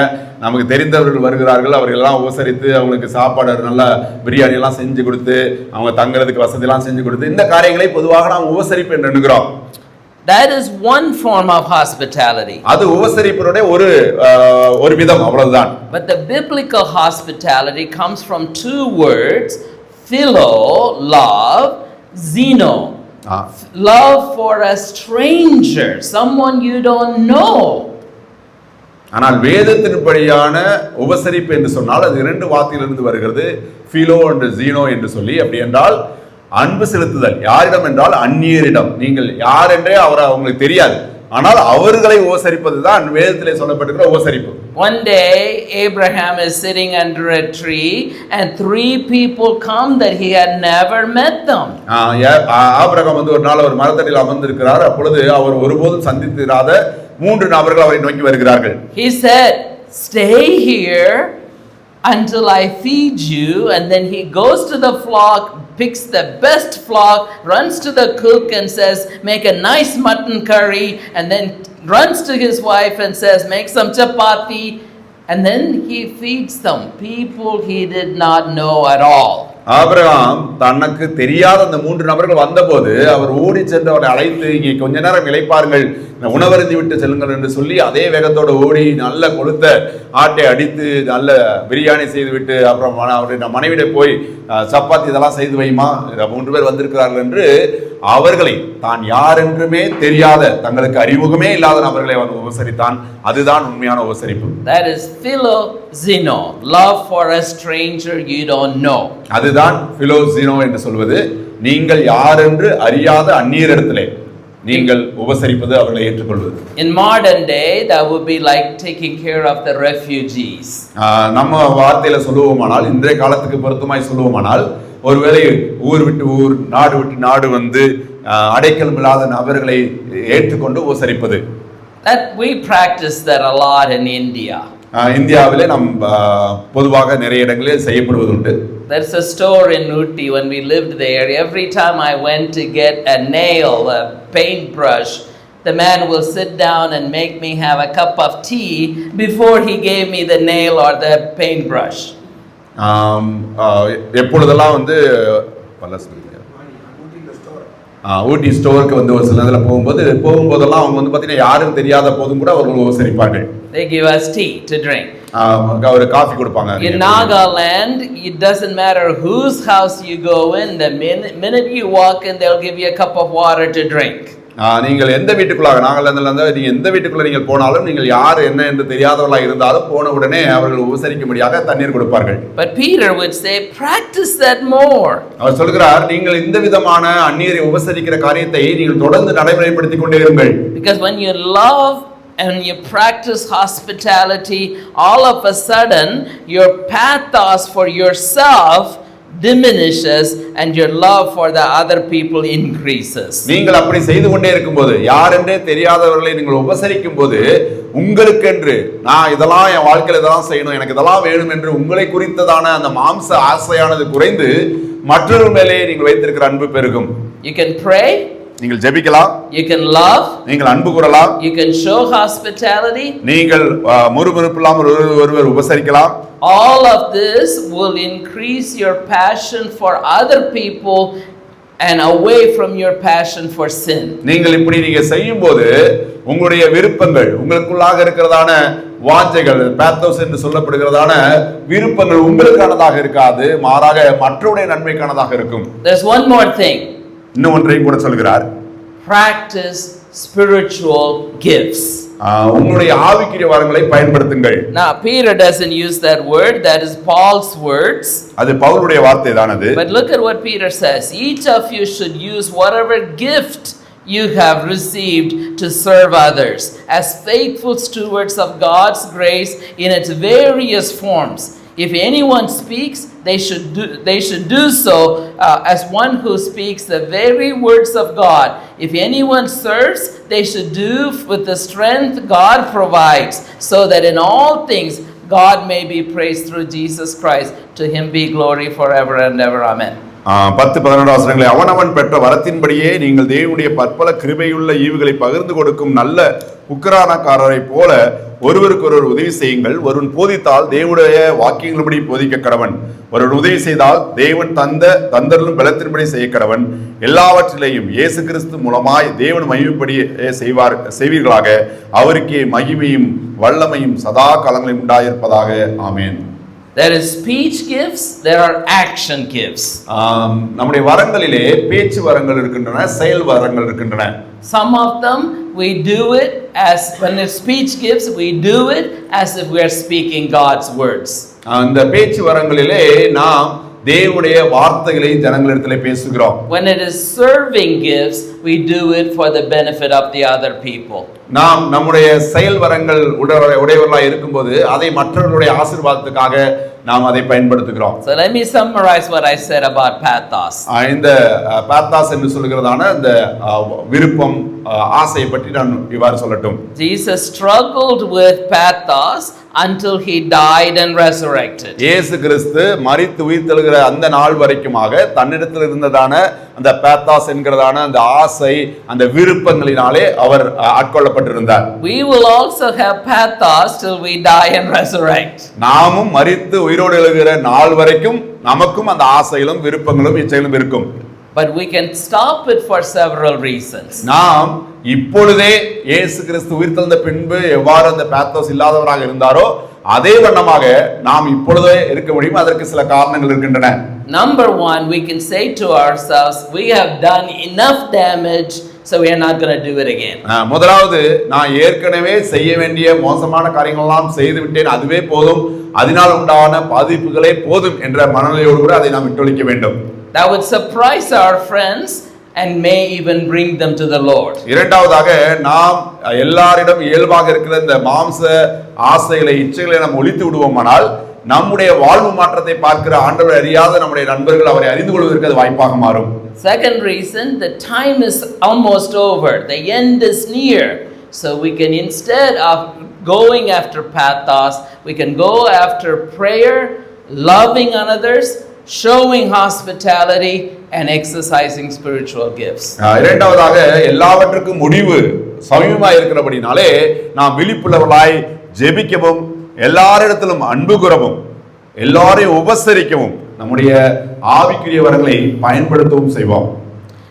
S2: நமக்கு தெரிந்தவர்கள் வருகிறார்கள், அவர்கள் எல்லாம் உபசரித்து அவங்களுக்கு சாப்பாடு நல்ல பிரியாணி எல்லாம் செஞ்சு கொடுத்து அவங்க தங்குறதுக்கு வசதி எல்லாம் செஞ்சு கொடுத்து இந்த காரியங்களை பொதுவாக நாம் உபசரிப்பு என்று எண்ணுகிறோம்.
S1: That is one form of hospitality.
S2: அது உபசரிப்பினுடைய ஒரு விதம் அவ்வளவுதான்.
S1: But the biblical hospitality comes from two words: philo, love, xeno. Love for a stranger, someone you don't know.
S2: ஆனால் வேதத்தின்படியான உபசரிப்பு என்று சொன்னால் அது இரண்டு வார்த்தையிலிருந்து வருகிறது, philo and xeno என்று சொல்லி. அப்படி என்றால் அன்பு செலுத்துதல் யாரிடம் என்றால் அந்நியரிடம். நீங்கள் யார் என்றே அவங்களுக்கு தெரியாது, ஆனால் அவர்களை உபசரிப்பது தான் வேதத்திலே சொல்லப்பட்டிருக்கிற உபசரிப்பு.
S1: One day Abraham is sitting under a tree and three people come that he had never met them.
S2: Abraham ஒரு நாள் ஒரு மரத்தடியில் அமர்ந்திருக்கிறார். அப்பொழுது அவர் ஒருபோதும் சந்தித்திராத மூன்று நபர்கள் அவரை நோக்கி வருகிறார்கள்.
S1: He said, "Stay here until I feed you," and then he goes to the flock, picks the best flock, runs to the cook and says, "Make a nice mutton curry," and then runs to his wife and says, "Make some chapati," and then he feeds them, people he did not know at all.
S2: Abraham தனக்கு தெரியாத அந்த மூன்று நபர்கள் வந்தபோது அவர் ஓடி சென்று அவரை அழைத்து, இங்கே கொஞ்ச நேரம் இளைப்பாருங்கள், உணவருந்தி விட்டு செல்லுங்கள் என்று சொல்லி அதே வேகத்தோடு ஓடி நல்ல கொழுத்த ஆட்டை அடித்து நல்ல பிரியாணி செய்து விட்டு அப்புறம் அவருடைய மனைவிட போய் சப்பாத்தி இதெல்லாம் செய்து வைமா, மூன்று பேர் வந்திருக்கிறார்கள் என்று அவர்களை தான் யார் என்றுமே தெரியாத தங்களுக்கு அறிமுகமே இல்லாத நபர்களை அவன் உபசரித்தான். அதுதான் உண்மையான உபசரிப்பு.
S1: That is philoxeno, love for a stranger you don't know.
S2: அதுதான் philoxeno என்று சொல்வது. நீங்கள் யார் என்று அறியாத அந்நியரிடத்திலே நீங்கள் உபசரிப்பது, அவர்களை ஏற்றுக்கொள்வது.
S1: In modern day that would be like taking care of the refugees.
S2: நம்ம வார்த்தையில சொல்லுவோமானால், இன்றைய காலத்துக்கு பொருத்தமாய் சொல்லுவோமானால், ஒருவேளை ஊர் விட்டு ஊர் நாடு விட்டு நாடு வந்து அடைக்கலம் இல்லாத நபர்களை ஏற்றுக்கொண்டு உபசரிப்பது.
S1: That we practice that a lot in India.
S2: இந்தியாவிலே நம் பொதுவாக நிறைய இடங்களில் செய்யப்படுவது உண்டு.
S1: There's a store in Ooty. When we lived there, every time I went to get a nail, a paintbrush, the man will sit down and make me have a cup of tea before he gave me the nail or the paintbrush.
S2: எப்பொழுதெல்லாம் ஊட்டி ஸ்டோருக்கு ஒரு சில நேரத்தில் போகும்போதெல்லாம் அவங்க பார்த்தீங்கன்னா யாரும் தெரியாத போதும் கூட அவர்கள் உபசரிப்பார்கள்.
S1: They give us tea to drink.
S2: ஒரு காஃபி கொடுப்பாங்க.
S1: In Nagaland, it doesn't matter whose house you go in, the minute you walk in, they'll give you a cup of water to drink.
S2: நீங்கள் எந்த வீட்டுக்குள்ளாக நீங்க எந்த வீட்டுக்குள்ள நீங்கள் போனாலும் நீங்கள் யார் என்ன என்று தெரியாதவர்களாக இருந்தாலும் போன உடனே அவர்கள் உபசரிக்கும்படியாக தண்ணீர் கொடுப்பார்கள்.
S1: But Peter would say, practice that more.
S2: அவர் சொல்கிறார், நீங்கள் இந்த விதமான அந்நியரை உபசரிக்கிற காரியத்தை நீங்கள் தொடர்ந்து நடைமுறைப்படுத்திக் கொண்டே இருங்கள்.
S1: Because when you love and you practice hospitality, all of a sudden your pathos for yourself diminishes and your love for the other people increases.
S2: நீங்கள் அப்படி செய்து கொண்டே இருக்கும்போது, யார் என்றே தெரியாதவர்களை நீங்கள் உபசரிக்கும் போது, உங்களுக்கென்று நான் இதெல்லாம் என் வாழ்க்கையில் இதெல்லாம் செய்யணும், எனக்கு இதெல்லாம் வேணும் என்று உங்களை குறித்ததான அந்த மாம்ச ஆசையானது குறைந்து மற்றொரு மேலே நீங்கள் வைத்திருக்கிற அன்பு பெருகும்.
S1: You can pray,
S2: நீங்கள் ஜெபிக்கலாம்,
S1: you can love,
S2: நீங்கள் அன்பு கூறலாம்,
S1: you can show hospitality,
S2: நீங்கள் முறுமுறுப்பில்லாமல் ஒருவர் உபசரிக்கலாம்.
S1: All of this will increase your passion for other people and away from your passion for sin.
S2: நீங்கள் இப்படி நீங்க செய்யும்போது உங்களுடைய விருப்பங்கள், உங்களுக்குள்ளாக இருக்கிறதான வாஞ்சைகள், பாத்தோஸ் என்று சொல்லப்படுகிறதான விருப்பங்கள் உங்களுக்கானதாக இருக்காது, மாறாக மற்றவருடைய நன்மைக்கானதாக இருக்கும்.
S1: There's one more thing.
S2: இன்னும் ஒன்றையும் கூட சொல்கிறார்,
S1: practice spiritual gifts.
S2: உங்களுடைய ஆவிக்குரிய வரங்களை பயன்படுத்துங்கள்.
S1: Now Peter doesn't use that word, that is Paul's words.
S2: அது பவுலுடைய வார்த்தை தான் அது.
S1: But look at what Peter says, each of you should use whatever gift you have received to serve others as faithful stewards of God's grace in its various forms. If anyone speaks, they should do so as one who speaks the very words of God. If anyone serves, they should do with the strength God provides, so that in all things God may be praised through Jesus Christ. To him be glory forever and ever. Amen.
S2: 10-11 வசனங்களை, அவனவன் பெற்ற வரத்தின்படியே நீங்கள் தேவனுடைய பற்பல கிருபையுள்ள ஈவுகளை பகிர்ந்து கொடுக்கும் நல்ல உக்கிரானக்காரரை போல ஒருவருக்கொருவர் உதவி செய்யுங்கள். ஒருவன் போதித்தால் தேவனுடைய வாக்கியங்களின்படி போதிக்க கடவன். ஒருவன் உதவி செய்தால் தேவன் தந்தரும் பலத்தின்படி செய்ய கடவன். எல்லாவற்றிலேயும் இயேசு கிறிஸ்து மூலமாய் தேவன் மகிமைப்படி செய்வீர்களாக. அவருக்கே மகிமையும் வல்லமையும் சதா காலங்களையும் உண்டாயிருப்பதாக. ஆமென்.
S1: There is speech gifts, there are action gifts.
S2: நம்முடைய வரங்களிலே பேச்சு வரங்கள் இருக்கின்றன, செயல் வரங்கள் இருக்கின்றன.
S1: Some of them we do it as when it's speech gifts, we do it as if we are speaking God's words.
S2: அந்த பேச்சு வரங்களிலே நாம் தேவனுடைய வார்த்தைகளை ஜனங்களிடத்திலே பேசுகிறோம்.
S1: When it is serving gifts, we do it for the benefit of the other people.
S2: நாம் நம்முடைய செயல் வரங்கள் உடையவர்களாக இருக்கும்போது அதை மற்றவர்களுடைய ஆசீர்வாதத்துக்காக நாம் அதை பயன்படுத்துகிறோம்.
S1: So let me summarize what I said about pathos.
S2: இந்த pathos என்று சொல்கிறதான இந்த விருப்பம், ஆசையை பற்றி நான் இவ்வாறு சொல்லட்டும்.
S1: Jesus struggled with pathos until he died and resurrected.
S2: இயேசு கிறிஸ்து மரித்து உயிர்த்தெழுகிற அந்த நாள் வரைக்குமாக தன்னிடத்தில் இருந்ததான அந்த பாத்தாஸ் என்கிறதான அந்த ஆசை, அந்த விருப்பங்களினாலே அவர் ஆட்கொள்ளப்பட்டிருந்தார்.
S1: We will also have pathos till we die and resurrect.
S2: நாமும் மரித்து உயிரோடு எழுகிற நாள் வரைக்கும் நமக்கும் அந்த ஆசைகளும் விருப்பங்களும் இச்சைகளும் இருக்கும்.
S1: But we can stop it for several reasons.
S2: நாம் இப்பொழுதே இயேசு கிறிஸ்து உயிர்த்தெழுந்த பின்பு எவ்வாறு அந்த பாத்தோஸ் இல்லாதவராக இருந்தாரோ அதே வண்ணமாக நாம் இப்பொழுதே இருக்க முடியும். அதற்கு சில காரணங்கள் இருக்கின்றன.
S1: Number one, we can say to ourselves, we have done enough damage, so we are not going to do it again.
S2: முதலாவது, நான் ஏற்கனவே செய்ய வேண்டிய மோசமான காரியங்கள் எல்லாம் செய்து விட்டேன், அதுவே போதும், அதனால் உண்டான பாதிப்புகளே போதும் என்ற மனநிலையோடு கூட அதை நாம் விட்டொழிக்க வேண்டும்.
S1: That would surprise our friends and may even bring them to the Lord.
S2: இரண்டாவதாக, நாம் எல்லாரிடம் இயல்பாக இருக்கிற இந்த மாம்ச ஆசைகளை, இச்சைகளை நாம் ஒழித்து விடுவோமானால் நம்முடைய வாழ்வு மாற்றத்தை பார்க்கிற ஆண்டவர் அறியாத நம்முடைய நண்பர்கள் அவரை அறிந்து கொள்வதற்கு அது வாய்ப்பாக மாறும்.
S1: Second reason, the time is almost over, the end is near, so we can, instead of going after pathos, we can go after prayer, loving on others, showing hospitality and exercising spiritual gifts.
S2: இரண்டாவதாக, எல்லாவற்றுக்கும் முடிவு சமீபமாக இருக்கிறபடினாலே நாம் விழிப்புள்ளவர்களாய் ஜெபிக்கவும், எல்லாரிடத்திலும் அன்பு கூறவும், எல்லாரையும் உபசரிக்கவும், நம்முடைய ஆவிக்குரிய வரங்களை பயன்படுத்தவும் செய்வோம்.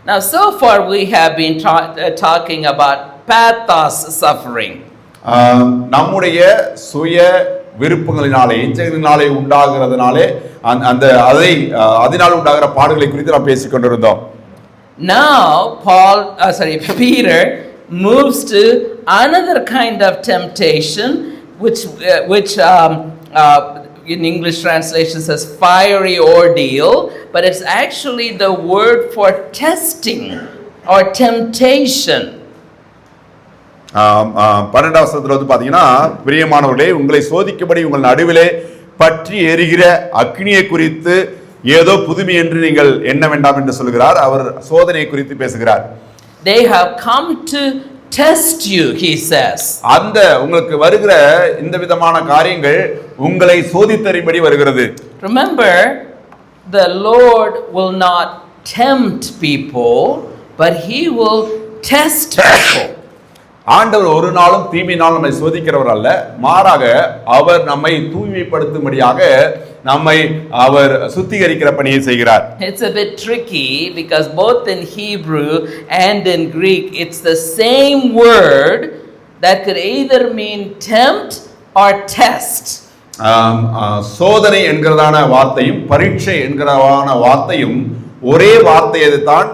S1: Now so far we have been talking about pathos suffering.
S2: நம்முடைய சுய விருப்பங்களினாலே, இச்சைகளினாலே உண்டாகிறதுனாலே அதனால் உண்டாகிற பாடுகளை குறித்து நாம் பேசிக் கொண்டிருந்தோம்.
S1: Now Peter moves to another kind of temptation, which in English translation says fiery ordeal, but it's actually the word for testing or temptation.
S2: 12வது வசனத்துல வந்து பாத்தீங்கன்னா, பிரியமானவர்களே, உங்களை சோதிக்கும்படி உங்கள் நடுவிலே பற்றி எரிகிற அக்னியை குறித்து ஏதோ புதுமை என்று நீங்கள் எண்ண வேண்டாம் என்று சொல்கிறார். அவர் சோதனை குறித்து பேசுகிறார்.
S1: They have come to test you, he says.
S2: அந்த உங்களுக்கு வருகிற இந்த விதமான காரியங்கள் உங்களை சோதித்தறிபடி வருகிறது.
S1: Remember, the Lord will not tempt people, but he will test people.
S2: ஆண்டவர் ஒரு நாளும் தீமையினால் நம்மை சோதிக்கிறவர் அல்ல, மாறாக அவர் நம்மை தூய்மைப்படுத்தும்படியாக நம்மை அவர் சுத்திகரிக்கிற பணியை செய்கிறார்.
S1: It's a bit tricky because both in Hebrew and in Greek it's the same word that could either mean tempt or test.
S2: சோதனை என்கிறதான வார்த்தையும் பரீட்சை என்கிறதான வார்த்தையும் ஒரே வார்த்தையை தான்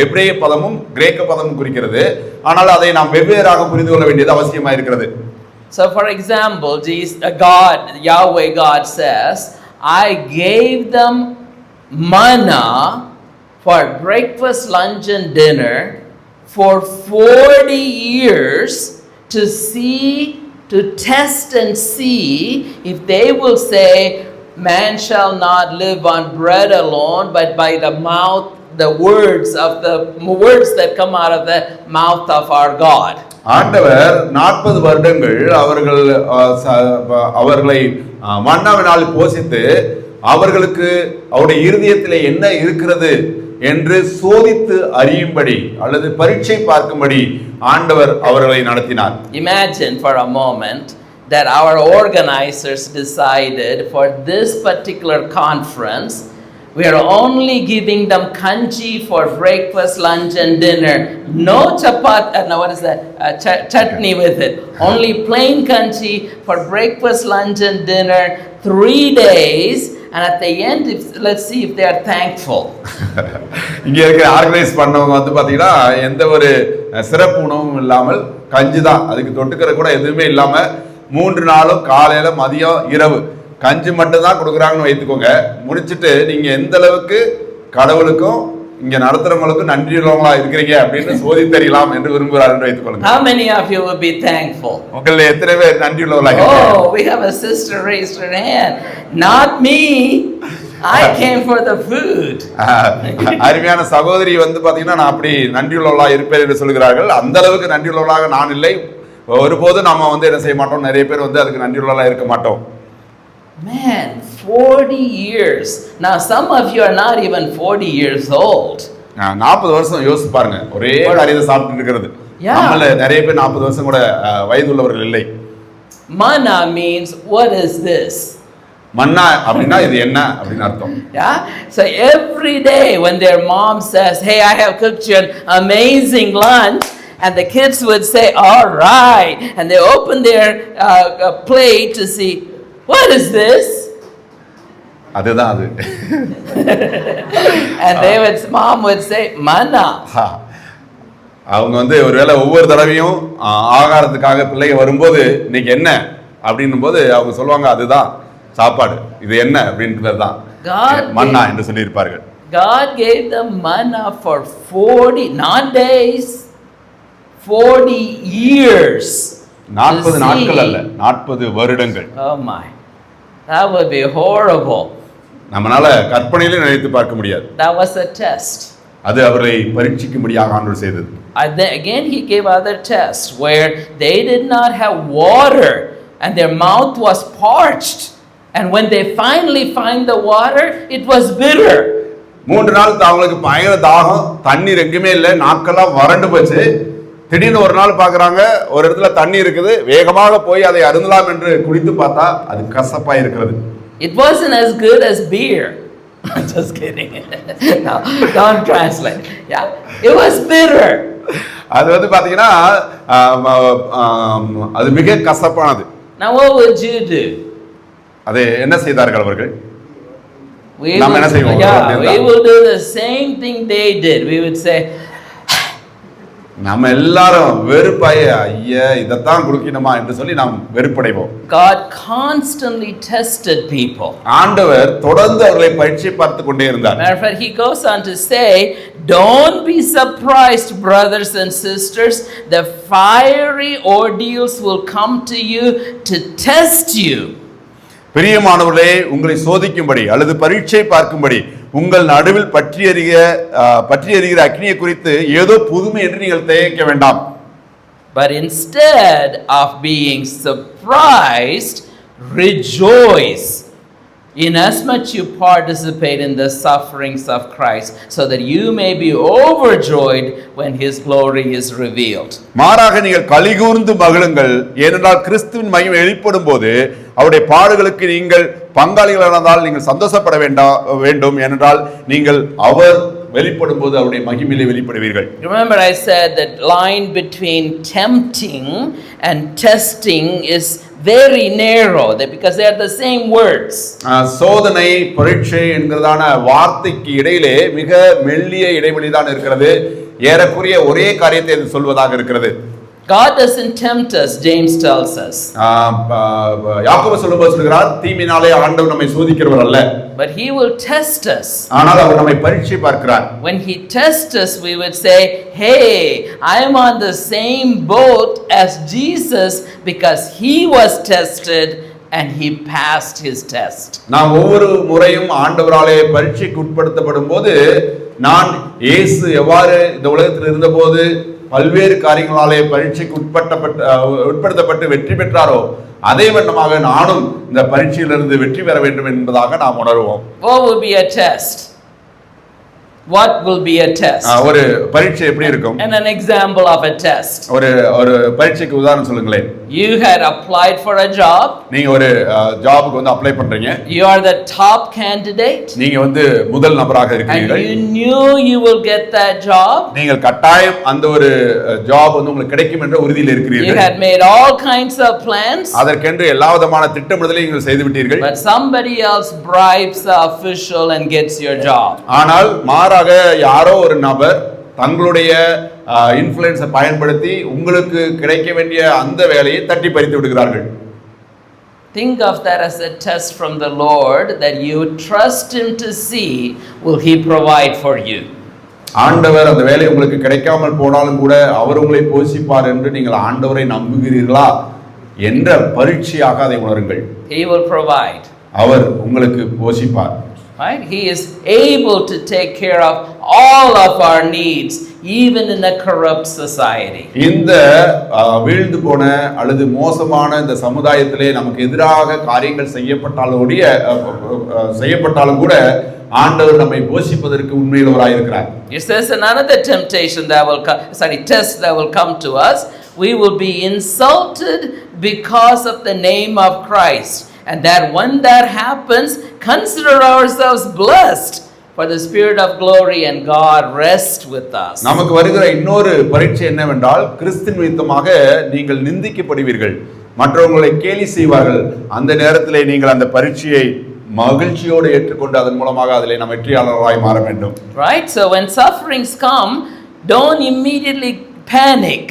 S2: எபிரேய பதமும் கிரேக்க பதமும் குறிக்கிறது. ஆனால் அதை நாம் வெவ்வேறாக புரிந்து கொள்ள வேண்டியது அவசியமாக இருக்கிறது.
S1: So for example, Yahweh God says, I gave them manna for breakfast, lunch and dinner for 40 years to test and see if they will say, man shall not live on bread alone, but by the words that come out of the mouth of our God.
S2: ஆண்டவர் 40 வருடங்கள் அவர்களை மன்னாவினால் போஷித்து அவர்களுக்கு அவருடைய இருதயத்திலே என்ன இருக்கிறது என்று சோதித்து அறியும்படி அல்லது பரீட்சை பார்க்கும்படி ஆண்டவர் அவர்களை நடத்தினார்.
S1: Imagine for a moment that our organizers decided for this particular conference we are only giving them kanji for breakfast, lunch and dinner. No chutney with it. Only plain kanji for breakfast, lunch and dinner 3 days, and at the end let's see if they are thankful.
S2: இங்க இருக்க organise பண்ணவங்க வந்து பாத்தீங்கன்னா எந்த ஒரு சிறப்பு உணவும் இல்லாமல் கஞ்சி தான், அதுக்கு தொட்டுக்கிற கூட எதுவுமே இல்லாம 3 நாளும் காலையில மதியம் இரவு கஞ்சி மட்டும் தான் கொடுக்குறாங்கன்னு வைத்துக்கோங்க. முடிச்சுட்டு நீங்க எந்த அளவுக்கு கடவுளுக்கும் இங்க நடத்துறவங்களுக்கும் நன்றியுள்ளவங்களா இருக்கிறீங்க அப்படின்னு சோதித்தறியலாம் என்று விரும்புகிறார் என்று வைத்துக்கொள்ளுங்க.
S1: How many of you will be thankful?
S2: உங்கள எத்தனை பேர் நன்றியுள்ளவங்களா இருக்கீங்க?
S1: Oh, we have a sister raised her hand. Not me. I came for the food.
S2: அருமையான சகோதரி வந்து பாத்தீங்கன்னா நான் அப்படி நன்றியுள்ளவளா இருப்பேன் என்று சொல்கிறார்கள். அந்த அளவுக்கு நன்றியுள்ளவளாக நான் இல்லை. ஒருபோது நாம வந்து என்ன செய்ய மாட்டோம், நிறைய பேர் வந்து அதுக்கு நன்றியுள்ளவளா இருக்க மாட்டோம்.
S1: Man, 40 years. Now some of you are not even 40 years old.
S2: 40 வருஷம் யோசிச்சு பாருங்க, ஒரே காரியத்தை சாப்பிட்டு இருக்கிறது. நம்மள நிறைய பேர் 40 வருஷம் கூட வயது உள்ளவர்கள் இல்லை.
S1: Manna means what is this?
S2: மன்னா அப்படினா இது என்ன அப்படின அர்த்தம்.
S1: Yeah, so every day when their mom says, hey, I have cooked you an amazing lunch, and the kids would say, all right, and they open their plate to see, what is this?
S2: அதுதான் அது.
S1: And mom would say, manna.
S2: அவங்க வந்து ஒருவேளை ஒவ்வொரு தடவையும் ஆகாரத்துக்காக பிள்ளைங்க வரும்போது இன்னைக்கு என்ன அப்படின்னும் போது அவங்க சொல்லுவாங்க அதுதான் சாப்பாடு, இது என்ன அப்படின்றது தான் மன்னா என்று சொல்லி இருப்பார்கள்.
S1: God gave them manna for 40 not days, 40 years.
S2: 40 நாட்கள் அல்ல, 40 வருடங்கள்.
S1: Oh my, that would be horrible.
S2: நம்மனால கற்பனையிலே நினைத்து பார்க்க முடியாது.
S1: That was a test.
S2: அது அவரை பரீட்சிக்கும்படியாக ஆண்டவர் செய்தது.
S1: Again he gave other tests where they did not have water and their mouth was parched, and when they finally find the water it was bitter.
S2: 3 நாள் அவங்களுக்கு பயங்கர தாகம், தண்ணீர் எங்குமே இல்லை, நாக்கெல்லாம் வறண்டு போச்சு. திடீர்னு ஒரு நாள் பார்க்குறாங்க ஒரு இடத்துல தண்ணி இருக்குது, வேகமாக போய் அதை அருந்தலாம் என்று குடித்து பார்த்தா அது கசப்பா இருக்கிறது.
S1: It wasn't as good as beer. Just kidding. No, don't translate. Yeah, it was bitter.
S2: அது வந்து பாத்தீங்கன்னா அது மிக கசப்பானது.
S1: Now what would you do?
S2: அதை என்ன செய்தார்கள் அவர்கள்? நாம் என்ன செய்வோம்?
S1: we will do the same thing they did. We would say,
S2: நம்ம எல்லாரும் வெறுப்பாய ஐயா இதத்தான் கொடுக்கணுமா என்று சொல்லி நாம் வெறுப்படைவோம்.
S1: God constantly tested people.
S2: ஆண்டவர் தொடர்ந்து அவர்களை பரீட்சை பார்த்து கொண்டே இருந்தார்.
S1: Matter of fact, he goes on to say, don't be surprised, brothers and sisters, the fiery ordeals will come to you to test you.
S2: பிரியமானவர்களே, உங்களை சோதிக்கும்படி அல்லது பரீட்சை பார்க்கும்படி உங்கள் நடுவில் பற்றி எரிகிற அக்னியை குறித்து ஏதோ புதுமை என்று நீங்கள் தயக்க வேண்டாம்.
S1: But instead of being surprised, rejoice, inasmuch you participate in the sufferings of Christ, so that you may be overjoyed when his glory is revealed.
S2: மாறாக நீங்கள் கலிகூர்ந்து மகிழுங்கள், ஏனென்றால் கிறிஸ்துவின் மகிமை வெளிப்படும் போது அவருடைய பாடுகளுக்கு நீங்கள் பங்காளிகளானால் நீங்கள் சந்தோஷப்பட வேண்டும், ஏனென்றால் நீங்கள் அவர் வெளிப்படும் போது அவருடைய மகிமையிலே வெளிப்படுவீர்கள்.
S1: Remember I said that line between tempting and testing is very narrow, because they are the same words.
S2: சோதனை பரீட்சை என்கிறதான வார்த்தைக்கு இடையிலே மிக மெல்லிய இடைவெளி தான் இருக்கிறது. ஏறக்குறைய ஒரே காரியத்தை இது சொல்வதாக இருக்கிறது.
S1: God doesn't tempt us, James tells us.
S2: யாக்கோபு சொல்லுகிறார், தீமையினாலே ஆண்டவர் நம்மை சோதிக்கிறவர் அல்ல,
S1: but he will test us.
S2: ஆனால் அவர் நம்மை பரீட்சை பார்க்கிறார்.
S1: When he tests us, we would say, hey, I am on the same boat as Jesus, because he was tested and he passed his test.
S2: நான் ஒவ்வொரு முறையும் ஆண்டவராலே பரீட்சைக்கு உட்படுத்தப்படும் போது, நான் இயேசு எவ்வாறு இந்த உலகத்தில் இருந்தபோது பல்வேறு காரியங்களாலே பரீட்சைக்கு உட்படுத்தப்பட்டு வெற்றி பெற்றாரோ அதே வண்ணமாக நானும் இந்த பரீட்சையிலிருந்து வெற்றி பெற வேண்டும் என்பதாக நாம் உணர்வோம்.
S1: What will be a test? What will be a test?
S2: ஒரு பரீட்சை எப்படி இருக்கும்?
S1: And an example of a test.
S2: ஒரு பரீட்சைக்கு உதாரணம் சொல்லுங்களேன்.
S1: You had applied for a job.
S2: நீங்க ஒரு ஜாபுக்கு வந்து அப்ளை பண்றீங்க.
S1: You are the top candidate.
S2: நீங்க வந்து முதல் நபராக இருக்கீர்கள்.
S1: And you knew you will get that job.
S2: நீங்கள் கட்டாயம் அந்த ஒரு ஜாப் வந்து உங்களுக்கு கிடைக்கும் என்ற உறுதியில் இருக்கிறீர்கள்.
S1: You had made all kinds of plans.
S2: அதற்கென்று எல்லா விதமான திட்டமிடலை நீங்கள் செய்து விட்டீர்கள்.
S1: But somebody else bribes the official and gets your job.
S2: ஆனால் மாறாக யாரோ ஒரு நபர் தங்களுடைய இன்ஃப்ளூயன்ஸை பயன்படுத்தி உங்களுக்கு கிடைக்க வேண்டிய அந்த வேலையை தட்டி பறித்து விடுகிறார்கள்.
S1: Think of that as a test from the Lord, that you trust him to see will he provide for you.
S2: ஆண்டவர் அந்த வேலை உங்களுக்கு கிடைக்காமல் போனாலும் கூட அவர் உங்களை போஷிப்பார் என்று நீங்கள் ஆண்டவரை நம்புகிறீர்களா என்ற பரீட்சையாக அதை உணருங்கள்.
S1: He will provide.
S2: அவர் உங்களுக்கு போஷிப்பார்.
S1: Right? He is able to take care of all of our needs, even in a corrupt society.
S2: இந்த வீழ்ந்து போன அல்லது மோசமான இந்த சமுதாயத்திலே நமக்கு எதிராக காரியங்கள் செய்யப்பட்டாலும் கூட ஆண்டவர் நம்மை போஷிப்பதற்கு உண்மையுள்ளவராய் இருக்கிறார்.
S1: Yes, there's another temptation that will come, test that will come to us. We will be insulted because of the name of Christ. And that when that happens, consider ourselves blessed, for the spirit of glory and God rest with us.
S2: நமக்கு வருகிற இன்னொரு பரீட்சை என்னவென்றால், கிறிஸ்துவின் நிமித்தமாக நீங்கள் நிந்திக்கப்படுவீர்கள், மற்றவர்களை கேலி செய்வார்கள். அந்த நேரத்திலே நீங்கள் அந்த பரீட்சையை மகிழ்ச்சியோடு ஏற்றுக்கொண்டு அதன் மூலமாக அதிலே நாம் வெற்றியாளர்களாய் மாற வேண்டும்.
S1: Right? So when sufferings come, don't immediately panic.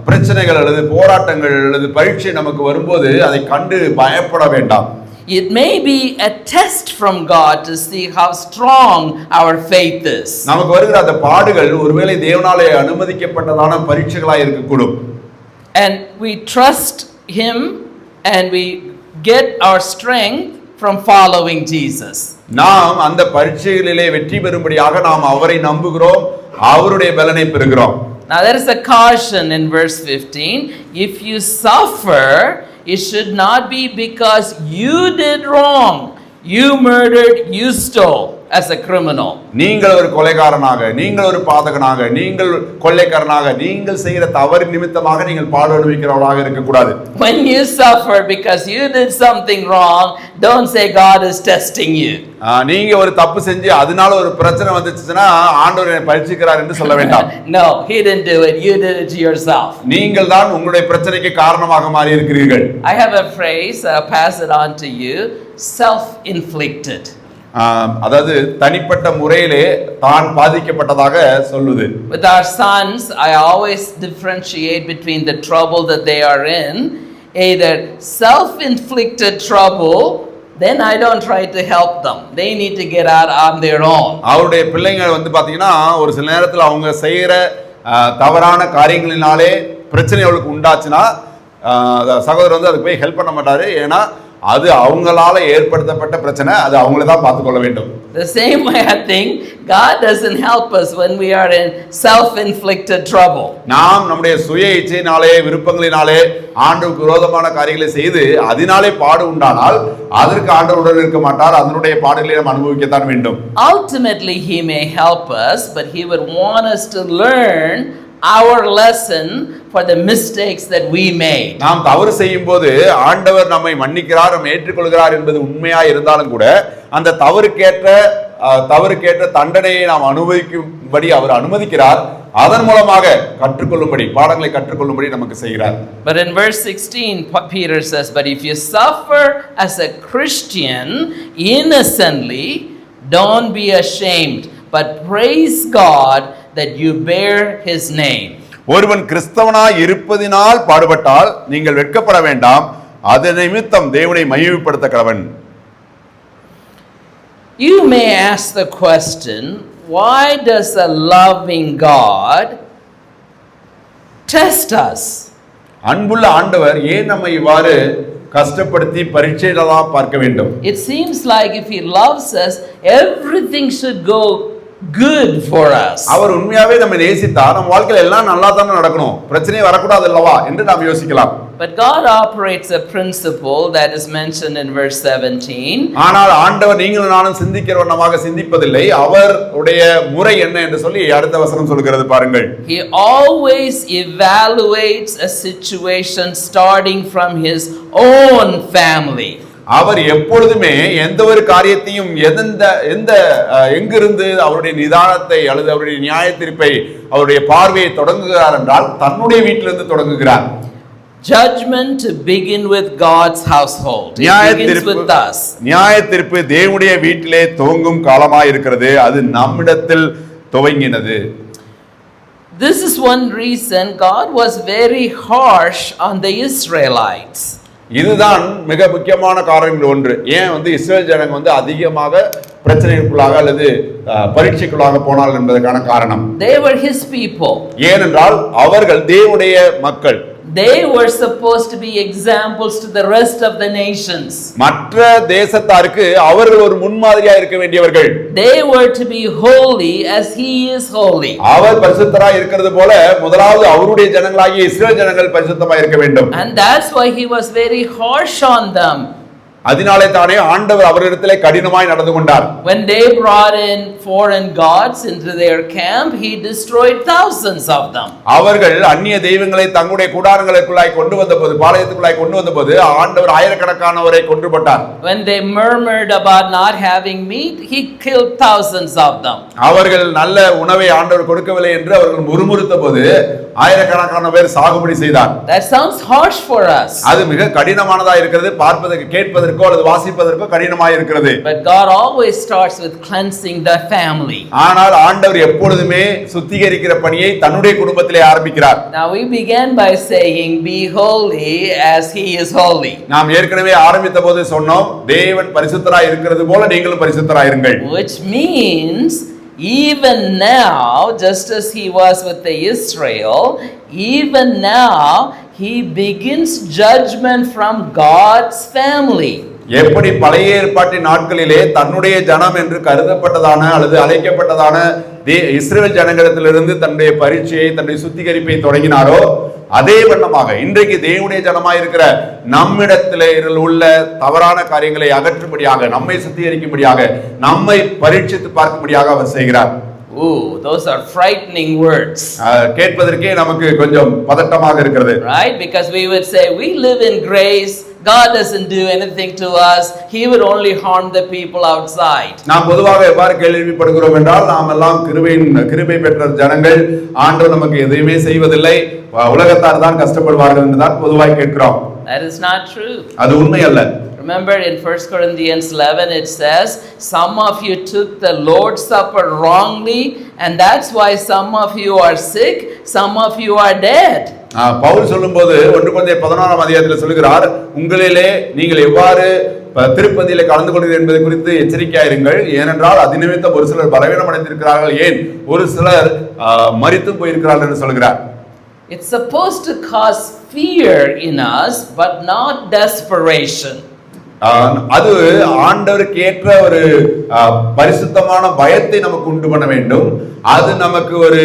S2: பிரச்சனைகள் அல்லது போராட்டங்கள் அல்லது பரீட்சை நமக்கு வரும்போது அதை கண்டு பயப்பட வேண்டாம்.
S1: It may be a test from God to see how strong our faith is.
S2: நமக்கு வருகிற அந்த பாடுகள் ஒருவேளை தேவனாலே அனுமதிக்கப்பட்டதான பரீட்சைகளாய் இருக்கக்கூடும்.
S1: And we trust him and we get our strength from following Jesus.
S2: நாம் அந்த பரீட்சைகளிலே வெற்றி பெறும்படியாக நாம் அவரை நம்புகிறோம், அவருடைய பலனை பெறுகிறோம்.
S1: Now there is a caution in verse 15. If you suffer, it should not be because you did wrong. You murdered, you stole as a criminal.
S2: நீங்கள் ஒரு கொலைகாரனாக, நீங்கள் ஒரு பாதகனாக, நீங்கள் கொள்ளைக்காரனாக, நீங்கள் செய்கிற தவறு நிமித்தமாக நீங்கள் பாடு அனுபவிக்கிறவர்களாக இருக்க கூடாது.
S1: When you suffer because you did something wrong, don't say God is testing you.
S2: நீங்க ஒரு தப்பு செஞ்சு அதனால ஒரு பிரச்சனை வந்துச்சுன்னா ஆண்டவர் என்னை பரீட்சிக்கிறார் என்று சொல்ல வேண்டாம்.
S1: No, he didn't do it. You did it to yourself.
S2: நீங்கள் தான் உங்களுடைய பிரச்சனைக்கு காரணமாக மாறி இருக்கிறீர்கள்.
S1: I have a phrase, I'll pass it on to you. Self-inflicted.
S2: அதாவது தனிப்பட்ட முறையிலே தான் பாதிக்கப்பட்டதாக சொல்லுது.
S1: With our sons, I always differentiate between the trouble that they are in, either self-inflicted trouble, then I don't try to help them. They need to get out on their own.
S2: அவருடைய பிள்ளைங்க பாத்தீங்கன்னா ஒரு சில நேரத்துல அவங்க செய்யற தவறான காரியங்களினாலே பிரச்சனை அவளுக்கு உண்டாச்சுன்னா சகோதரர் அதுக்கு போய் ஹெல்ப் பண்ண மாட்டாரு. ஏன்னா அது அவங்களால ஏற்படுத்தப்பட்ட பிரச்சனை, அது அவங்களே தான் பார்த்துக்கொள்ள வேண்டும்.
S1: The same way I think God doesn't help us when we are in self-inflicted trouble.
S2: நாம் நம்முடைய சுய இச்சையினாலே விருப்பங்களினாலே ஆண்டவருக்கு விரோதமான காரியங்களை செய்து அதனாலே பாடு உண்டானால் அதற்கு ஆண்டவர் உடன் இருக்க மாட்டார். அதனுடைய பாடுகளை நாம் அனுபவிக்கத்தான் வேண்டும்.
S1: Ultimately he may help us, but he would want us to learn our lesson for the mistakes that we made.
S2: நாம் தவறு செய்யும்போது ஆண்டவர் நம்மை மன்னிக்கிறார், நம்மை ஏற்றுக்கொள்கிறார் என்பது உண்மையா இருந்தாலும் கூட அந்த தவறுக்கேற்ற தண்டனையை நாம் அனுபவிக்கும்படி அவர் அனுமதிக்கிறார். அதன் மூலமாக கற்றுக்கொள்ளும்படி பாடங்களை கற்றுக்கொள்ளும்படி நமக்கு செய்கிறார்.
S1: But in verse 16 Peter says, but if you suffer as a Christian innocently, don't be ashamed, but praise God that you bear his name.
S2: ஒருவன் கிறிஸ்தவனாய் இருப்பதினால் பாடுபட்டால் நீங்கள் வெட்கப்பட வேண்டாம், அது நிமித்தம் தேவனை மகிமைப்படுத்த கடவன்.
S1: You may ask the question, why does a loving God test us?
S2: அன்புள்ள ஆண்டவர் ஏன் நம்மை இவ்வாறு கஷ்டப்படுத்தி பரீட்சையிலதான் பார்க்க வேண்டும்?
S1: It seems like if he loves us, everything should go good for us.
S2: அவர் உண்மையாவே நம்மை நேசித்தா நம்ம வாழ்க்கையில எல்லாம் நல்லா தானே நடக்கணும், பிரச்சனை வரக்கூடாது அல்லவா என்று நாம் யோசிக்கலாம்.
S1: But God operates a principle that is mentioned in verse 17.
S2: ஆனால் ஆண்டவர் நீங்களும் நானும் சிந்திக்கிற வண்ணமாக சிந்திப்பதில்லை. அவருடைய முறை என்ன என்று சொல்லி அடுத்த வசனம் சொல்கிறது பாருங்கள்.
S1: He always evaluates a situation starting from his own family.
S2: அவர் எப்பொழுதுமே எந்த ஒரு காரியத்தையும் எங்கிருந்து அவருடைய நிதானத்தை அல்லது அவருடைய நியாய தீர்ப்பை அவருடைய பார்வையை தொடங்குகிறார் என்றால் தன்னுடைய வீட்டிலிருந்து தொடங்குகிறார்.
S1: Judgment to begin with God's household. It begins with us.
S2: நியாய தீர்ப்பு தேவனுடைய வீட்டிலே துவங்கும் காலமாய் இருக்கிறது, அது நம்மிடத்தில் துவங்கினது.
S1: This is one reason God was very harsh on the Israelites.
S2: இதுதான் மிக முக்கியமான காரணங்கள் ஒன்று. ஏன் இஸ்ரேல் ஜனங்க அதிகமாக பிரச்சனைக்குள்ளாக அல்லது பரீட்சைக்குள்ளாக போனார்கள் என்பதற்கான காரணம்.
S1: They were his people.
S2: ஏனென்றால் அவர்கள் தேவனுடைய மக்கள்.
S1: They were supposed to be examples to the rest of the nations.
S2: மற்ற தேசத்தாருக்கு அவர்கள் ஒரு முன்மாதிரியா இருக்க வேண்டியவர்கள்.
S1: They were to be holy as he is holy.
S2: அவர் பரிசுத்தராய் இருக்கிறது போல முதலாவது அவருடைய ஜனங்களாகிய இஸ்ரவேல் ஜனங்கள் பரிசுத்தமாய் இருக்க வேண்டும்.
S1: And that's why he was very harsh on them.
S2: அதனாலே தானே ஆண்டவர் அவரிடத்திலே கடினமாய் நடந்து கொண்டார்.
S1: When they brought in foreign gods into their camp, he destroyed thousands of them.
S2: அவர்கள் அந்நிய தெய்வங்களை தங்களுடைய கூடாரங்களுக்குள்ளாய் கொண்டு வந்தபோது, பாளையத்துக்குள்ளாய் கொண்டு வந்தபோது ஆண்டவர் ஆயிரக்கணக்கானவரை கொன்று போட்டார்.
S1: When they murmured about not having meat, he killed thousands of them.
S2: அவர்கள் நல்ல உணவை ஆண்டவர் கொடுக்கவில்லை என்று அவர்கள் முறுமுறுத்தபோது ஆயிரக்கணக்கான பேர் சாகுபடி செய்தார்.
S1: That sounds harsh for us.
S2: அது மிக கடினமானதா இருக்கிறது, பார்ப்பதற்கு கேட்பதற்கு அல்லது வாசிப்பதற்கு கடினமாய் இருக்கிறது.
S1: But God always starts with cleansing the family.
S2: ஆனால் ஆண்டவர் எப்பொழுதுமே சுத்திகரிக்கிற பணியை தன்னுடைய குடும்பத்திலே ஆரம்பிக்கிறார்.
S1: Now we began by saying be holy as he is holy.
S2: நாம் ஏற்கனவே ஆரம்பித்தபோது சொன்னோம், தேவன் பரிசுத்தராய் இருக்கிறது போல நீங்களும் பரிசுத்தராய் இருங்கள்.
S1: Which means even now, just as he was with the Israel, even now he begins judgment from God's family.
S2: எப்படி பழைய ஏற்பாட்டின் நாட்களிலே தன்னுடைய ஜனம் என்று கருதப்பட்டதான அல்லது அழைக்கப்பட்டதான இஸ்ரவேல் ஜனங்களிடத்திலிருந்து தன்னுடைய பரீட்சையை தன்னுடைய சுத்திகரிப்பை தொடங்கினாரோ அதே வண்ணமாக இன்றைக்கு தேவனுடைய ஜனமாய் இருக்கிற நம்மிடத்திலே உள்ள தவறான காரியங்களை அகற்றும்படியாக, நம்மை சுத்திகரிக்கும்படியாக, நம்மை பரீட்சித்து பார்க்கும்படியாக அவர் செய்கிறார்.
S1: Ooh, those are frightening words.
S2: கேட்பதற்கே நமக்கு கொஞ்சம் பதட்டமாக இருக்கிறது.
S1: Right? Because we would say we live in grace. God doesn't do anything to us. He would only harm the people outside.
S2: நாம் பொதுவாக எவ்வாறு கேள்விப்படுகிறோம் என்றால், நாம் எல்லாம் கிருபை பெற்ற ஜனங்கள், ஆண்டவர் நமக்கு எதையுமே செய்வதில்லை, உலகத்தார் தான் கஷ்டப்படுவார்கள் என்று தான் பொதுவாக கேட்கிறோம்.
S1: That is not true.
S2: அது உண்மை அல்ல.
S1: Remember in 1 Corinthians 11 it says, some of you took the Lord's Supper wrongly, and that's why some of you are sick, some of you are dead.
S2: Pavul சொல்லும்போது 1 கொரிந்தியர் 11ஆம் அதிகாரத்தில் சொல்கிறார், உங்களிலே நீங்கள் எவ்வாறு திருப்பதியிலே கலந்து கொள்கிறீர்கள் என்பதை குறித்து எச்சரிக்கையாயிருங்கள். ஏனென்றால் அதிநிமித்தம் ஒரு சிலர் பலவீனம் அடைந்திருக்கிறார்கள், ஏன் ஒரு சிலர் மரித்தும் போயிருக்கிறார்கள் என்று சொல்கிறார்.
S1: It's supposed to cause fear in us, but not desperation.
S2: அது ஆண்டவருக்கு ஏற்ற ஒரு பரிசுத்தமான பயத்தை நமக்கு உண்டு பண்ண வேண்டும். அது நமக்கு ஒரு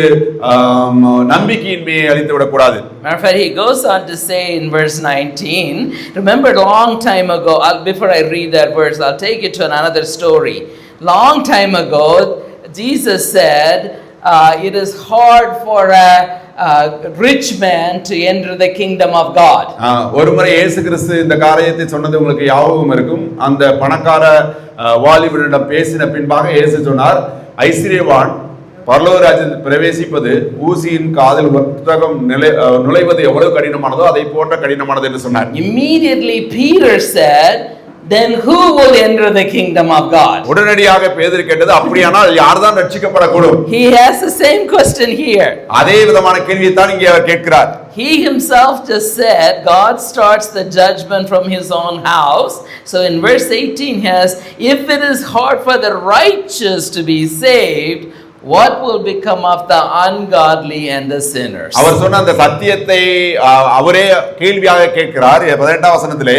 S2: நம்பிக்கையின்மையை அளித்து விடக்கூடாது.
S1: He goes on to say in verse 19, remember long time ago, before I read that verse, I'll take you to another story. Long time ago, Jesus said, it is hard for a rich man to enter the kingdom of God.
S2: ஒருமுறை இயேசு கிறிஸ்து இந்த காரியத்தை சொன்னது உங்களுக்கு ஞாபகம் இருக்கும். அந்த பணக்கார வாலிபனிடம் பேசின பின்பாக இயேசு சொன்னார், ஐஸ்வர்யவான் பரலோக ராஜ்யத்தில் பிரவேசிப்பது ஊசியின் காதில் ஒட்டகம் நுழைவது எவ்வளவு கடினமானதோ அதை போன்ற கடினமானது என்று சொன்னார்.
S1: Immediately Peter said, then who will enter the kingdom of God?
S2: உடனடியாக பேதுரு கேட்டது, அப்படியானால் யார்தான் ரட்சிக்கப்படக்கூடும்?
S1: He has the same question here.
S2: அதே விதமான கேள்வியை தான் இங்கே அவர் கேட்கிறார்.
S1: He himself just said God starts the judgment from his own house. So in verse 18 he has, if it is hard for the righteous to be saved, what will become of the ungodly and the sinners?
S2: அவர் சொன்ன அந்த சத்தியத்தை அவரே கேள்வியாக கேட்கிறார். 18ஆம் வசனத்திலே,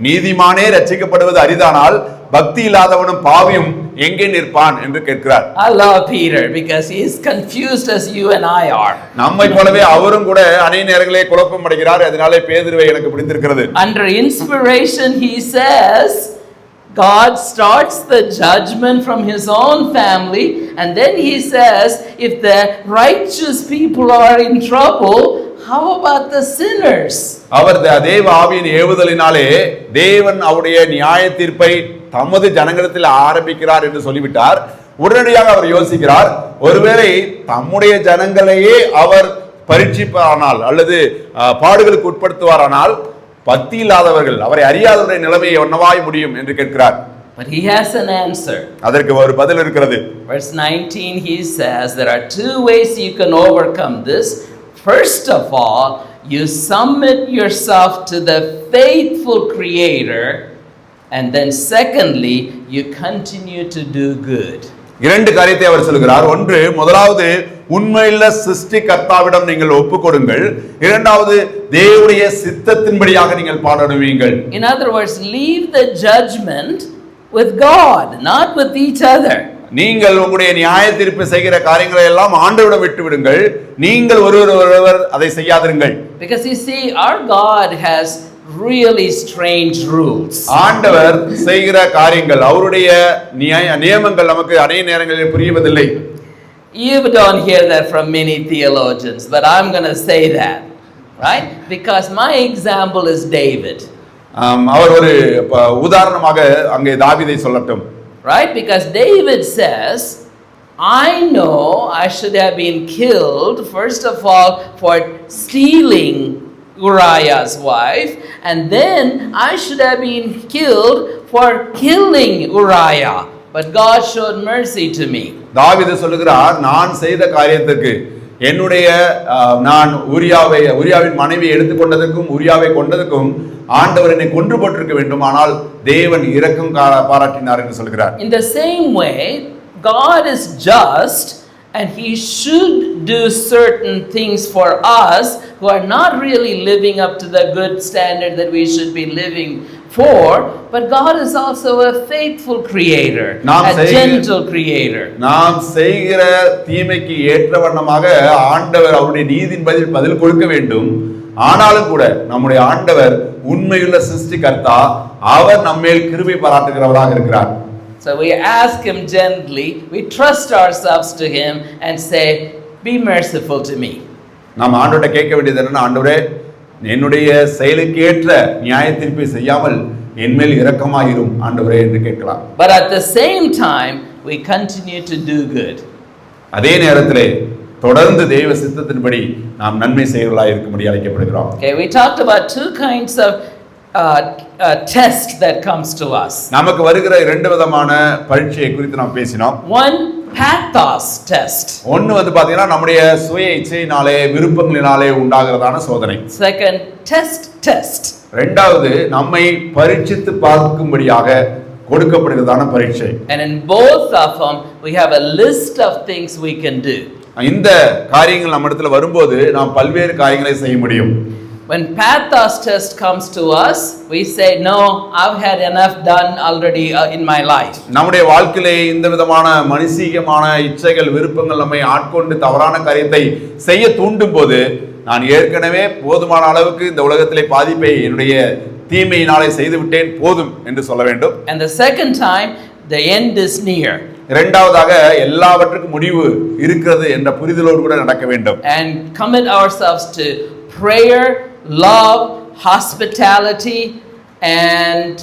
S2: நீதிமானே ரட்சிக்கப்படுவது அரிதானால் பக்தி இல்லாதவனும் பாவியும் எங்கே நிற்பான் என்று கேட்கிறார்.
S1: I love Peter because he is confused as you and I are.
S2: நம்மை போலவே அவரும் கூட அநேக நேரங்களிலே குழப்பம் அடைகிறார். அதனாலே பேதுருவை எனக்கு பிடித்திருக்கிறது.
S1: Under inspiration he says God starts the judgment from his own family, and then he says if the righteous people are in trouble, how about the sinners?
S2: அவர் தேவ ஆவியின் ஏவுதலினாலே தேவன் அவருடைய நியாய தீர்ப்பை தமது ஜனங்களிடத்தில் ஆரம்பிக்கிறார் என்று சொல்லிவிட்டார். உடனடியாக அவர் யோசிக்கிறார், ஒருவேளை தம்முடைய ஜனங்களையே அவர் பரீட்சிப்பாரானால் அல்லது பாடுகளுக்கு உட்படுத்துவாரானால் பக்தி இல்லாதவர்கள், அவரை அறியாதவருடைய நிலைமை என்னவாய் முடியும் என்று கேட்கிறார்.
S1: But he has an answer.
S2: அதற்கு ஒரு பதில் இருக்கிறது.
S1: Verse 19 he says there are two ways you can overcome this. First of all, you submit yourself to the faithful Creator, and then secondly, you continue to do good.
S2: இரண்டு காரியத்தை அவர் சொல்கிறார். ஒன்று, முதலாவது உண்மையுள்ள சிருஷ்டி கர்த்தாவிடம் நீங்கள் ஒப்புக்கொடுங்கள். இரண்டாவது, தேவனுடைய சித்தத்தின்படியாக நீங்கள் பாடுவீங்கள்.
S1: In other words, leave the judgment with God, not with each other.
S2: நீங்கள் உங்களுடைய நியாய தீர்ப்பு செய்கிற காரியங்களை எல்லாம் ஆண்டவரிடம் விட்டு விடுங்கள். நீங்கள் ஒருவர் அதை செய்யாதிருங்கள்.
S1: Because you see, our God has really strange rules.
S2: ஆண்டவர் செய்கிற காரியங்கள், அவருடைய நியமங்கள் நமக்கு அநேக நேரங்களில் புரிவதில்லை.
S1: You don't hear that from many theologians, but I'm going to say that, right? Because my example is David.
S2: அவர் ஒரு உதாரணமாக அங்கே தாவீதை சொல்லட்டும்.
S1: Right? Because David says, I know I should have been killed, first of all, for stealing Uriah's wife, and then I should have been killed for killing Uriah. But God showed mercy to me.
S2: தாவீது சொல்லுகிறார், நான் செய்த காரியத்துக்கு நான் உரியாவின் மனைவியை எடுத்துக்கொண்டதற்கும் உரியாவை கொண்டதற்கும் ஆண்டவர் என்னை கொன்று போட்டிருக்க வேண்டும், ஆனால் தேவன் இரக்கம் பாராட்டினார் என்று சொல்கிறார்.
S1: In the same way, God is just and he should do certain things for us who are not really living up to the good standard that we should be living for, but God is also a faithful creator, a gentle creator.
S2: நாம் செய்கிற தீமைக்கு ஏற்ற வண்ணமாக ஆண்டவர் அவருடைய நீதியின் பதில் கொடுக்க வேண்டும். ஆனாலும் கூட நம்முடைய ஆண்டவர் உண்மையுள்ள சிருஷ்டிகர்த்தா, அவர் நம்மேல் கிருபை பாராட்டுகிறவராக இருக்கிறார்.
S1: So we ask him gently, we trust ourselves to him and say, be merciful to me.
S2: நாம் ஆண்டவரை கேட்க வேண்டியது என்னன்னா, ஆண்டவரே என்னுடைய செயலுக்கு ஏற்ற நியாய தீர்ப்பை செய்யாமல் என்மேல் இரக்கமாயிரும் ஆண்டவரே என்று கேட்கலாம்.
S1: But at the same time we continue to do good.
S2: அதே நேரத்திலே தொடர்ந்து தேவ சித்தத்தின்படி நாம் நன்மை செய்வர்களாய் இருக்கும்படி அழைக்கப்படுகிறோம்.
S1: Okay, we talked about two kinds of test that comes to us.
S2: நமக்கு வருகிற இரண்டு விதமான பரீட்சையை குறித்து நாம் பேசினோம்.
S1: One, pathos test.
S2: ஒன்னு வந்து பாத்தீங்கன்னா நம்முடைய சுய இச்சையினாலே விருப்பங்களினாலே உண்டாகிறதான சோதனை.
S1: Second, test.
S2: இரண்டாவது நம்மை பரீட்சித்து பார்க்கும்படியாக கொடுக்கப்படுகிறதான பரீட்சை.
S1: And in both of them we have a list of things we can do.
S2: இந்த காரியங்கள் நம்ம இடத்துல வரும்போது நாம் பல்வேறு காரியங்களை செய்ய முடியும்.
S1: When pathos test comes to us, we say, no, I've had enough done already in my life.
S2: நம்முடைய வாழ்க்கையிலே இந்த விதமான மனுஷீகமான இச்சைகள் விருப்பங்கள் நம்மை ஆட்கொண்டு தவறான காரியத்தை செய்ய தூண்டும் போது நான் ஏற்கனவே போதுமான அளவுக்கு இந்த உலகத்திலே பாதிப்பை என்னுடைய தீமையினாலே செய்து விட்டேன் போதும் என்று சொல்ல வேண்டும்.
S1: And the second time, the end is near.
S2: இரண்டாவதாக எல்லாவற்றுக்கும் முடிவு இருக்கிறது என்ற புரிதலோடு கூட நடக்க வேண்டும்.
S1: And commit ourselves to prayer, love, hospitality, and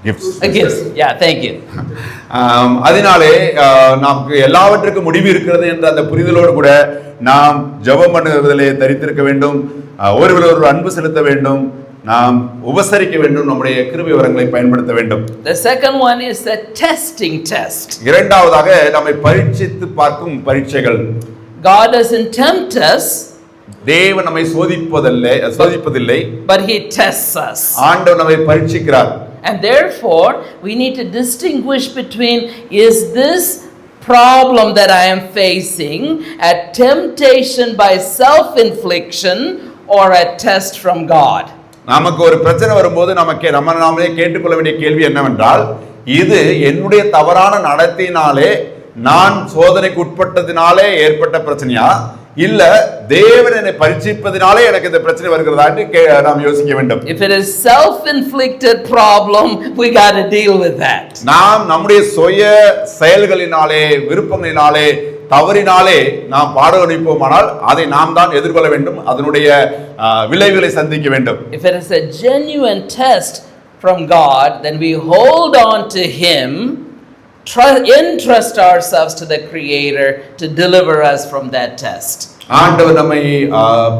S1: gifts. Yeah, thank you.
S2: அதனாலே நமக்கு எல்லாவற்றுக்கும் முடிவு இருக்கிறது என்ற அந்த புரிதலோடு கூட நாம் ஜெபம் பண்ணுவதிலே தரித்திருக்க வேண்டும், ஒருவர் அன்பு செலுத்த வேண்டும், நாம் உபசரிக்க வேண்டும், நம்முடைய கிருபை வரங்களை பயன்படுத்த வேண்டும்.
S1: The second one is the testing test.
S2: இரண்டாவதாக நம்மை பரீட்சித்து பார்க்கும் பரீட்சைகள்.
S1: God doesn't tempt us.
S2: தேவன் நம்மை சோதிப்பதில்லை,
S1: but he tests us.
S2: ஆண்டவர் நம்மை பரீட்சிக்கிறார்.
S1: And therefore we need to distinguish between, is this problem that I am facing a temptation by self infliction or a test from God?
S2: நமக்கு ஒரு பிரச்சனை வரும்போது நாமளே கேட்டுக்கொள்ள வேண்டிய கேள்வி என்னவென்றால், இது என்னுடைய தவறான நடத்தையினாலே நான் சோதனைக்கு உட்பட்டதினாலே ஏற்பட்ட பிரச்சனையா, இல்ல தேவன் என்னை பரீட்சிப்பதினாலே எனக்கு இந்த பிரச்சனை வருகிறதான்னு நாம் யோசிக்க வேண்டும்.
S1: If it is self inflicted problem, we got to deal with that.
S2: நாம் நம்முடைய சுய செயல்களினாலே விருப்பங்களினாலே தவறினாலே நாம் பாடவனிப்போமானால் அதை நாம் தான் எதிர்கொள்ள வேண்டும், அதனுடைய விளைவுகளை சந்திக்க வேண்டும்.
S1: If it is a genuine test from God, then we hold on to him, entrust ourselves to the Creator to deliver us from that test.
S2: ஆண்டவர் நம்மை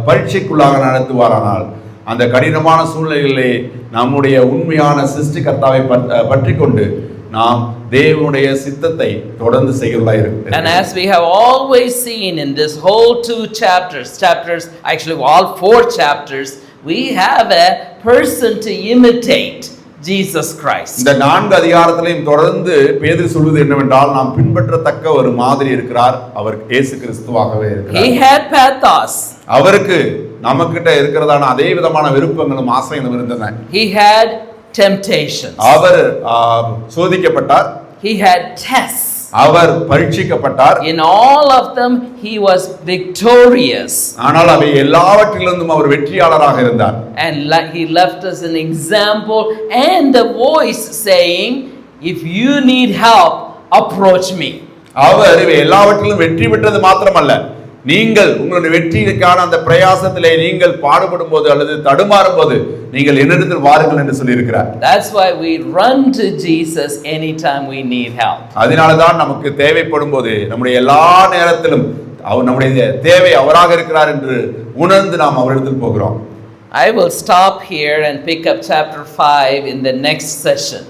S2: பரீட்சைக்குள்ளாக நடத்துவாரானால் அந்த கடினமான சூழ்நிலைகளிலே நம்முடைய உண்மையான சிருஷ்டிகர்த்தாவை பற்றி கொண்டு நாம் தேவனுடைய சித்தத்தை தொடர்ந்து செய்கிறவர்களாய் இருக்கிறோம்.
S1: And as we have always seen in this whole two chapters, actually all four chapters, we have a person to imitate, Jesus Christ.
S2: இந்த நான்கு அதிகாரத்திலையும் தொடர்ந்து பேதுரு சொல்வது என்னவென்றால், நாம் பின்பற்றத்தக்க ஒரு மாதிரி இருக்கிறார், அவர் இயேசு கிறிஸ்துவாகவே இருக்கிறார்.
S1: He had pathos.
S2: அவருக்கு நமக்கிட்ட இருக்கிறதான அதே விதமான விருப்பங்களும் ஆசைகளும் இருந்தன.
S1: He had temptations.
S2: Our சோதிக்கப்பட்டார்.
S1: He had tests.
S2: Our பரீட்சிக்கப்பட்டார்.
S1: In all of them he was victorious.
S2: ஆனால் அவை எல்லாவற்றிலிருந்தும் அவர் வெற்றியாளராக இருந்தார்.
S1: And he left us an example and a voice saying, if you need help, approach me.
S2: அவர் இவை எல்லாவற்றிலும் வெற்றி பெற்றது மாத்திரமல்ல, நீங்கள் உங்களுடைய வெற்றிக்கான அந்த பிரயாசத்திலே நீங்கள் பாடுபடும் போது அல்லது தடுமாறும் போது நீங்கள் என்னிடத்தில் வாருங்கள் என்று சொல்லி இருக்கிறார்.
S1: That's why we run to Jesus anytime we need help.
S2: அதனால தான் நமக்கு தேவைப்படும் போது நம்முடைய எல்லா நேரத்திலும் நம்முடைய தேவை அவராக இருக்கிறார் என்று உணர்ந்து நாம் அவரிடத்தில் போகிறோம்.
S1: I will stop here and pick up chapter 5 in the next session.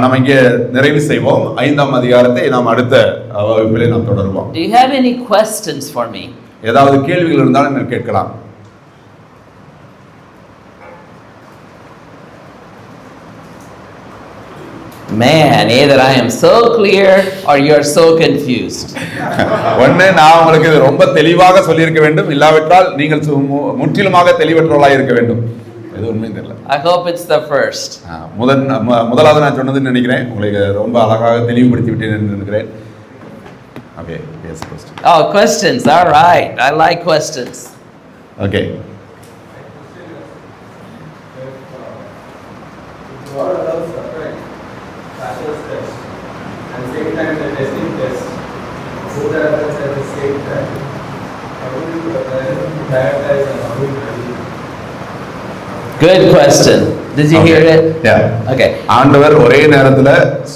S2: நாம் இங்கே நிறைவு செய்வோம். 5ஆம் அதிகாரத்தை நாம் அடுத்த வகுப்பிலே நாம் தொடருவோம்.
S1: Do you have any questions for me?
S2: ஏதாவது கேள்விகள் இருந்தாலும் நீங்கள் கேட்கலாம்.
S1: Man, either I am so clear or you are so confused.
S2: ஒண்ணு நான் உங்களுக்கு இது ரொம்ப தெளிவாக சொல்லியிருக்க வேண்டும், இல்லாவிட்டால் நீங்கள் முற்றிலுமாக தெளிவற்றவர்களாக இருக்க வேண்டும். இது உண்மையும் தெரியல.
S1: I hope it's the first.
S2: முதலாவது நான் சொன்னதுன்னு நினைக்கிறேன், உங்களுக்கு ரொம்ப அழகாக தெளிவுபடுத்தி விட்டேன் என்று நினைக்கிறேன். Okay, yes, question.
S1: Oh, questions. All right. I like questions.
S2: Okay.
S3: God allows suffering, pastor's test, and same time the testing test. Both are happens at the same time. How do you prioritize and how do you study?
S1: Good question. Did you hear it?
S2: Yeah.
S1: Okay.
S2: ஆண்டவர் ஒரே நேரத்துல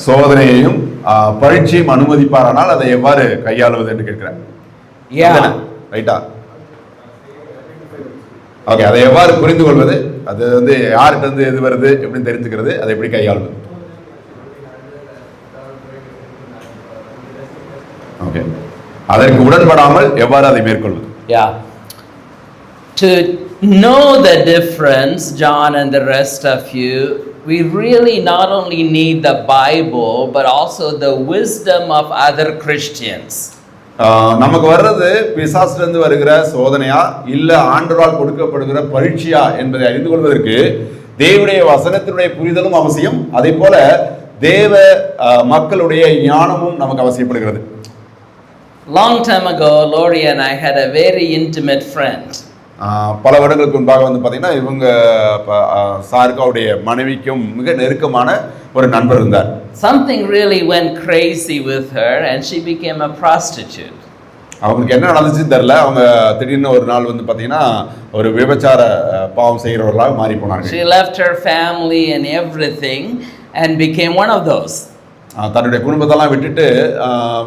S2: சோதனையையும் பரீட்சையும் அனுமதிப்பாரானால் அதை எவ்வாறு கையாளுவது என்று கேட்கிறார்.
S1: Yeah.
S2: ரைட்டா? ஓகே, அதை எவ்வாறு புரிந்து கொள்வது, அது வந்து யார்கிட்ட இருந்து எது வருது எப்படின்னு தெரிஞ்சுக்கிறது, அதை எப்படி கையாளுவது? ஓகே, அதற்கு உடன்படாமல் எவ்வாறு அதை மேற்கொள்வது?
S1: Yeah. To know the difference, John and the rest of you, we really not only need the Bible, but also the wisdom of other Christians.
S2: நமக்கு வர்றது பிசாசிலிருந்து வருகிற சோதனையா இல்ல ஆண்டவரால் கொடுக்கப்படுகிற பரீட்சையா என்பதை அறிந்து கொள்வதற்கு தேவனுடைய வசனத்தினுடைய புரிதலும் அவசியம். அதே போல தேவ மக்களுடைய ஞானமும் நமக்கு அவசியப்படுகிறது.
S1: Long time ago, Lori and I had a very intimate friend.
S2: பல வருடங்களுக்கு முன்பாக வந்து பார்த்தீங்கன்னா இவங்க சாருக்கு அவருடைய மனைவிக்கும் மிக நெருக்கமான ஒரு நண்பர் இருந்தார்.
S1: Something really went crazy with her and she became a prostitute.
S2: அவங்களுக்கு என்ன நடந்துச்சுன்னு தெரியல, அவங்க திடீர்னு ஒரு நாள் வந்து பார்த்தீங்கன்னா ஒரு விபச்சார பாவம் செய்கிறவர்களாக மாறி போனாங்க.
S1: She left her family and everything and became one of those.
S2: தன்னுடைய குடும்பத்தெல்லாம் விட்டுட்டு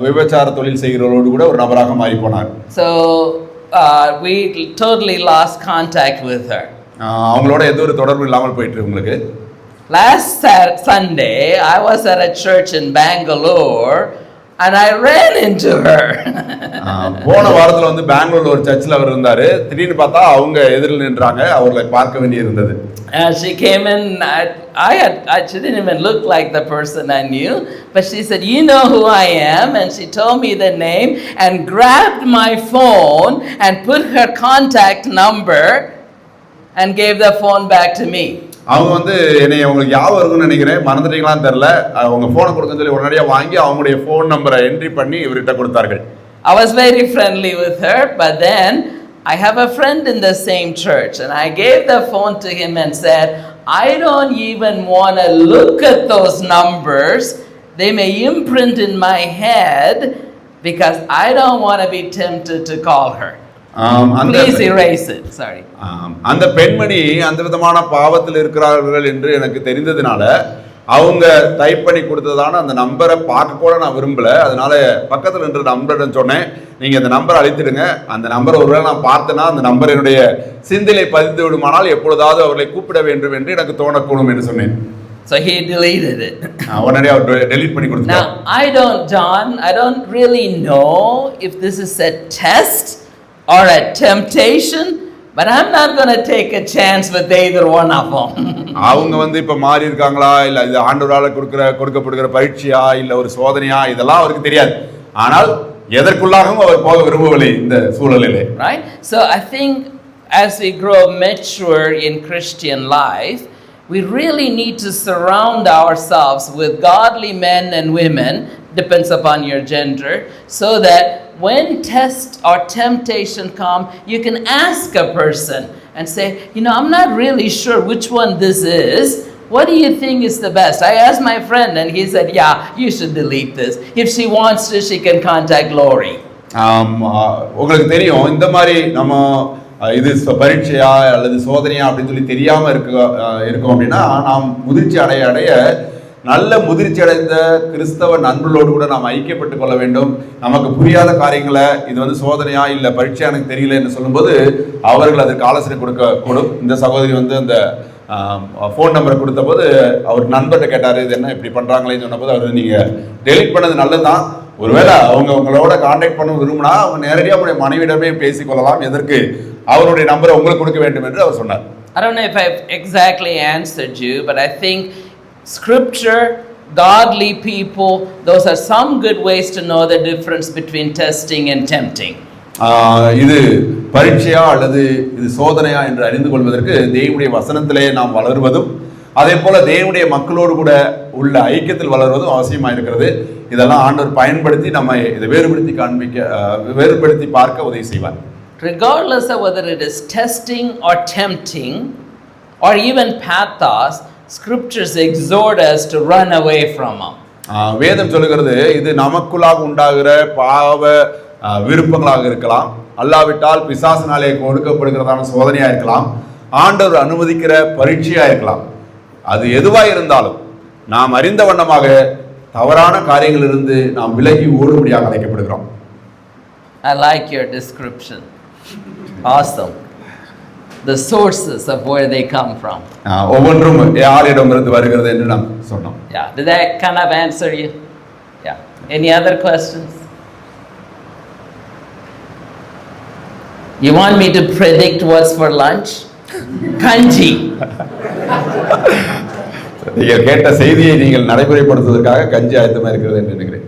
S2: விபச்சார தொழில் செய்கிறவர்களோடு கூட ஒரு நபராக மாறி போனார்.
S1: So we totally lost contact with her.
S2: அவங்களோட எந்த ஒரு தொடர்பு இல்லாமல் போயிட்டு உங்களுக்கு.
S1: Last Sunday I was at a church in Bangalore and I ran into her.
S2: போன வாரத்துல வந்து பெங்களூர்ல ஒரு சர்ச்சில் அவர் இருந்தாரு. திடீர்னு பார்த்தா அவங்க எதிரில் நின்றாங்க. அவர்களை பார்க்க வேண்டி இருந்தது.
S1: She came in. She didn't even look like the person I knew, but she said, "You know who I am?" And she told me the name and grabbed my phone and put her contact number and gave the phone back to me.
S2: அவங்க வந்து என்னை உங்களுக்கு யாவும் இருக்குன்னு நினைக்கிறேன், மறந்துட்டீங்களான்னு தெரியல, அவங்க போனை கொடுக்க சொல்லி உடனடியாக வாங்கி அவங்களுடைய ஃபோன் நம்பரை என்ட்ரி பண்ணி இவர்கிட்ட கொடுத்தார்கள்.
S1: I was very friendly with her, but then I have a friend in the same church and I gave the phone to him and said, I don't even want to look at those numbers. They may imprint in my head because I don't want to be tempted to call her. Please erase it. Sorry.
S2: அந்த பெண்மணி அந்த விதமான பாவத்தில் இருக்கிறார்கள் என்று எனக்கு தெரிந்ததுனால அவங்க type பண்ணி கொடுத்ததான அந்த நம்பரை பார்க்க கூட நான் விரும்பல. அதனால பக்கத்தில் நின்ற நம்பரிடம் சொன்னேன், நீங்க அந்த நம்பரை அழித்திடுங்க. அந்த நம்பரை ஒருவேளை நான் பார்த்தேன்னா அந்த நம்பர் என்னுடைய சிந்திலை பதித்து விடுமானால் எப்பொழுதாவது அவர்களை கூப்பிட வேண்டும் என்று எனக்கு தோணக்கூடும் என்று சொன்னேன்.
S1: So he deleted it.
S2: உடனே அவர் delete பண்ணி கொடுத்தார்.
S1: Now John, I don't really know if this is a test or a temptation, but I'm not going to take a chance with either one of them.
S2: அவங்க வந்து இப்ப மாறி இருக்காங்களா இல்ல இது ஆண்டவரால கொடுக்கப்படுகிற பரீட்சையா இல்ல ஒரு சோதனையா இதெல்லாம் அவருக்கு தெரியாது. ஆனால் எதற்குள்ளாகவும் அவர் போக விரும்பவில்லை இந்த சூழலிலே.
S1: Right? So I think as we grow mature in Christian life, we really need to surround ourselves with godly men and women, depends upon your gender, so that when test or temptation come, you can ask a person and say, I'm not really sure which one this is. What do you think is the best? I asked my friend and he said, yeah, you should delete this. If she wants to, she can contact Lori.
S2: உங்களுக்கு தெரியும், இந்த மாதிரி நம்ம இது பரீட்சையா அல்லது சோதனையா அப்படின்னு சொல்லி தெரியாம இருக்கோம் அப்படின்னா நாம் முதிர்ச்சி அடைய நல்ல முதிர்ச்சி அடைந்த கிறிஸ்தவ நண்பர்களோடு கூட நாம் ஐக்கியப்பட்டு கொள்ள வேண்டும். நமக்கு புரியாத காரியங்களை இது வந்து சோதனையா இல்லை பரீட்சையா எனக்கு தெரியல என்று சொல்லும்போது அவர்கள் அதற்கு ஆலோசனை கொடுக்கக்கூடும். இந்த சகோதரி வந்து அந்த ஃபோன் நம்பரை கொடுத்த போது அவர் நண்பர்கிட்ட கேட்டார், இது என்ன இப்படி பண்ணுறாங்களேன்னு சொன்னபோது அவர் நீங்கள் டெலிட் பண்ணது நல்லது தான். ஒருவேளை உங்களோட கான்டாக்ட் பண்ண விரும்பினா அவங்க நேரடியாக உங்களுடைய மனைவியிடமே பேசிக்கொள்ளலாம், எதற்கு அவருடைய நம்பரை உங்களுக்கு கொடுக்க வேண்டும் என்று அவர் சொன்னார்.
S1: I don't know if I've exactly answered you, but I think Scripture, godly people, those are some good ways to know the difference between testing and tempting.
S2: இது பரீட்சையா அல்லது இது சோதனையா என்று அறிந்து கொள்வதற்கு தேவனுடைய வசனத்திலே நாம் வளருவதும் அதே போல தேவனுடைய மக்களோடு கூட உள்ள ஐக்கியத்தில் வளருவதும் அவசியமாக இருக்கிறது. இதெல்லாம் ஆண்டவர் பயன்படுத்தி நம்ம இதை வேறுபடுத்தி பார்க்க உதவி செய்வார்.
S1: Regardless of whether it is testing or tempting or even pathos, Scriptures exhort us to run away from them.
S2: வேதம் சொல்லுகிறது இது நமக்குள்ளாக உண்டாகிற பாவ விருப்பங்களாக இருக்கலாம், அல்லாவிட்டால் பிசாசினாலே கொடுக்கப்படுகிறதான சோதனையா இருக்கலாம், ஆண்டவர் அனுமதிக்கிற பரீட்சையா இருக்கலாம். அது எதுவாக இருந்தாலும் நாம் அறிந்த வண்ணமாக தவறான காரியங்களிலிருந்து நாம் விலகி ஓடும்படியாக அழைக்கப்படுகிறோம்.
S1: I like your description. Awesome. the sources of where they come from.
S2: ஒவ்வொன்றும் யாரிடமிருந்து வருகிறது என்று நாம் சொன்னோம்.
S1: Yeah, did that kind of answer you? Yeah. Any other questions? You want me to predict what's for lunch? Kanji.
S2: நீங்கள் கேட்ட செய்தியை நீங்கள் நடைமுறைப்படுத்துவதற்காக கஞ்சி ஆயத்தமா இருக்கிறது என்று நினைக்கிறேன்.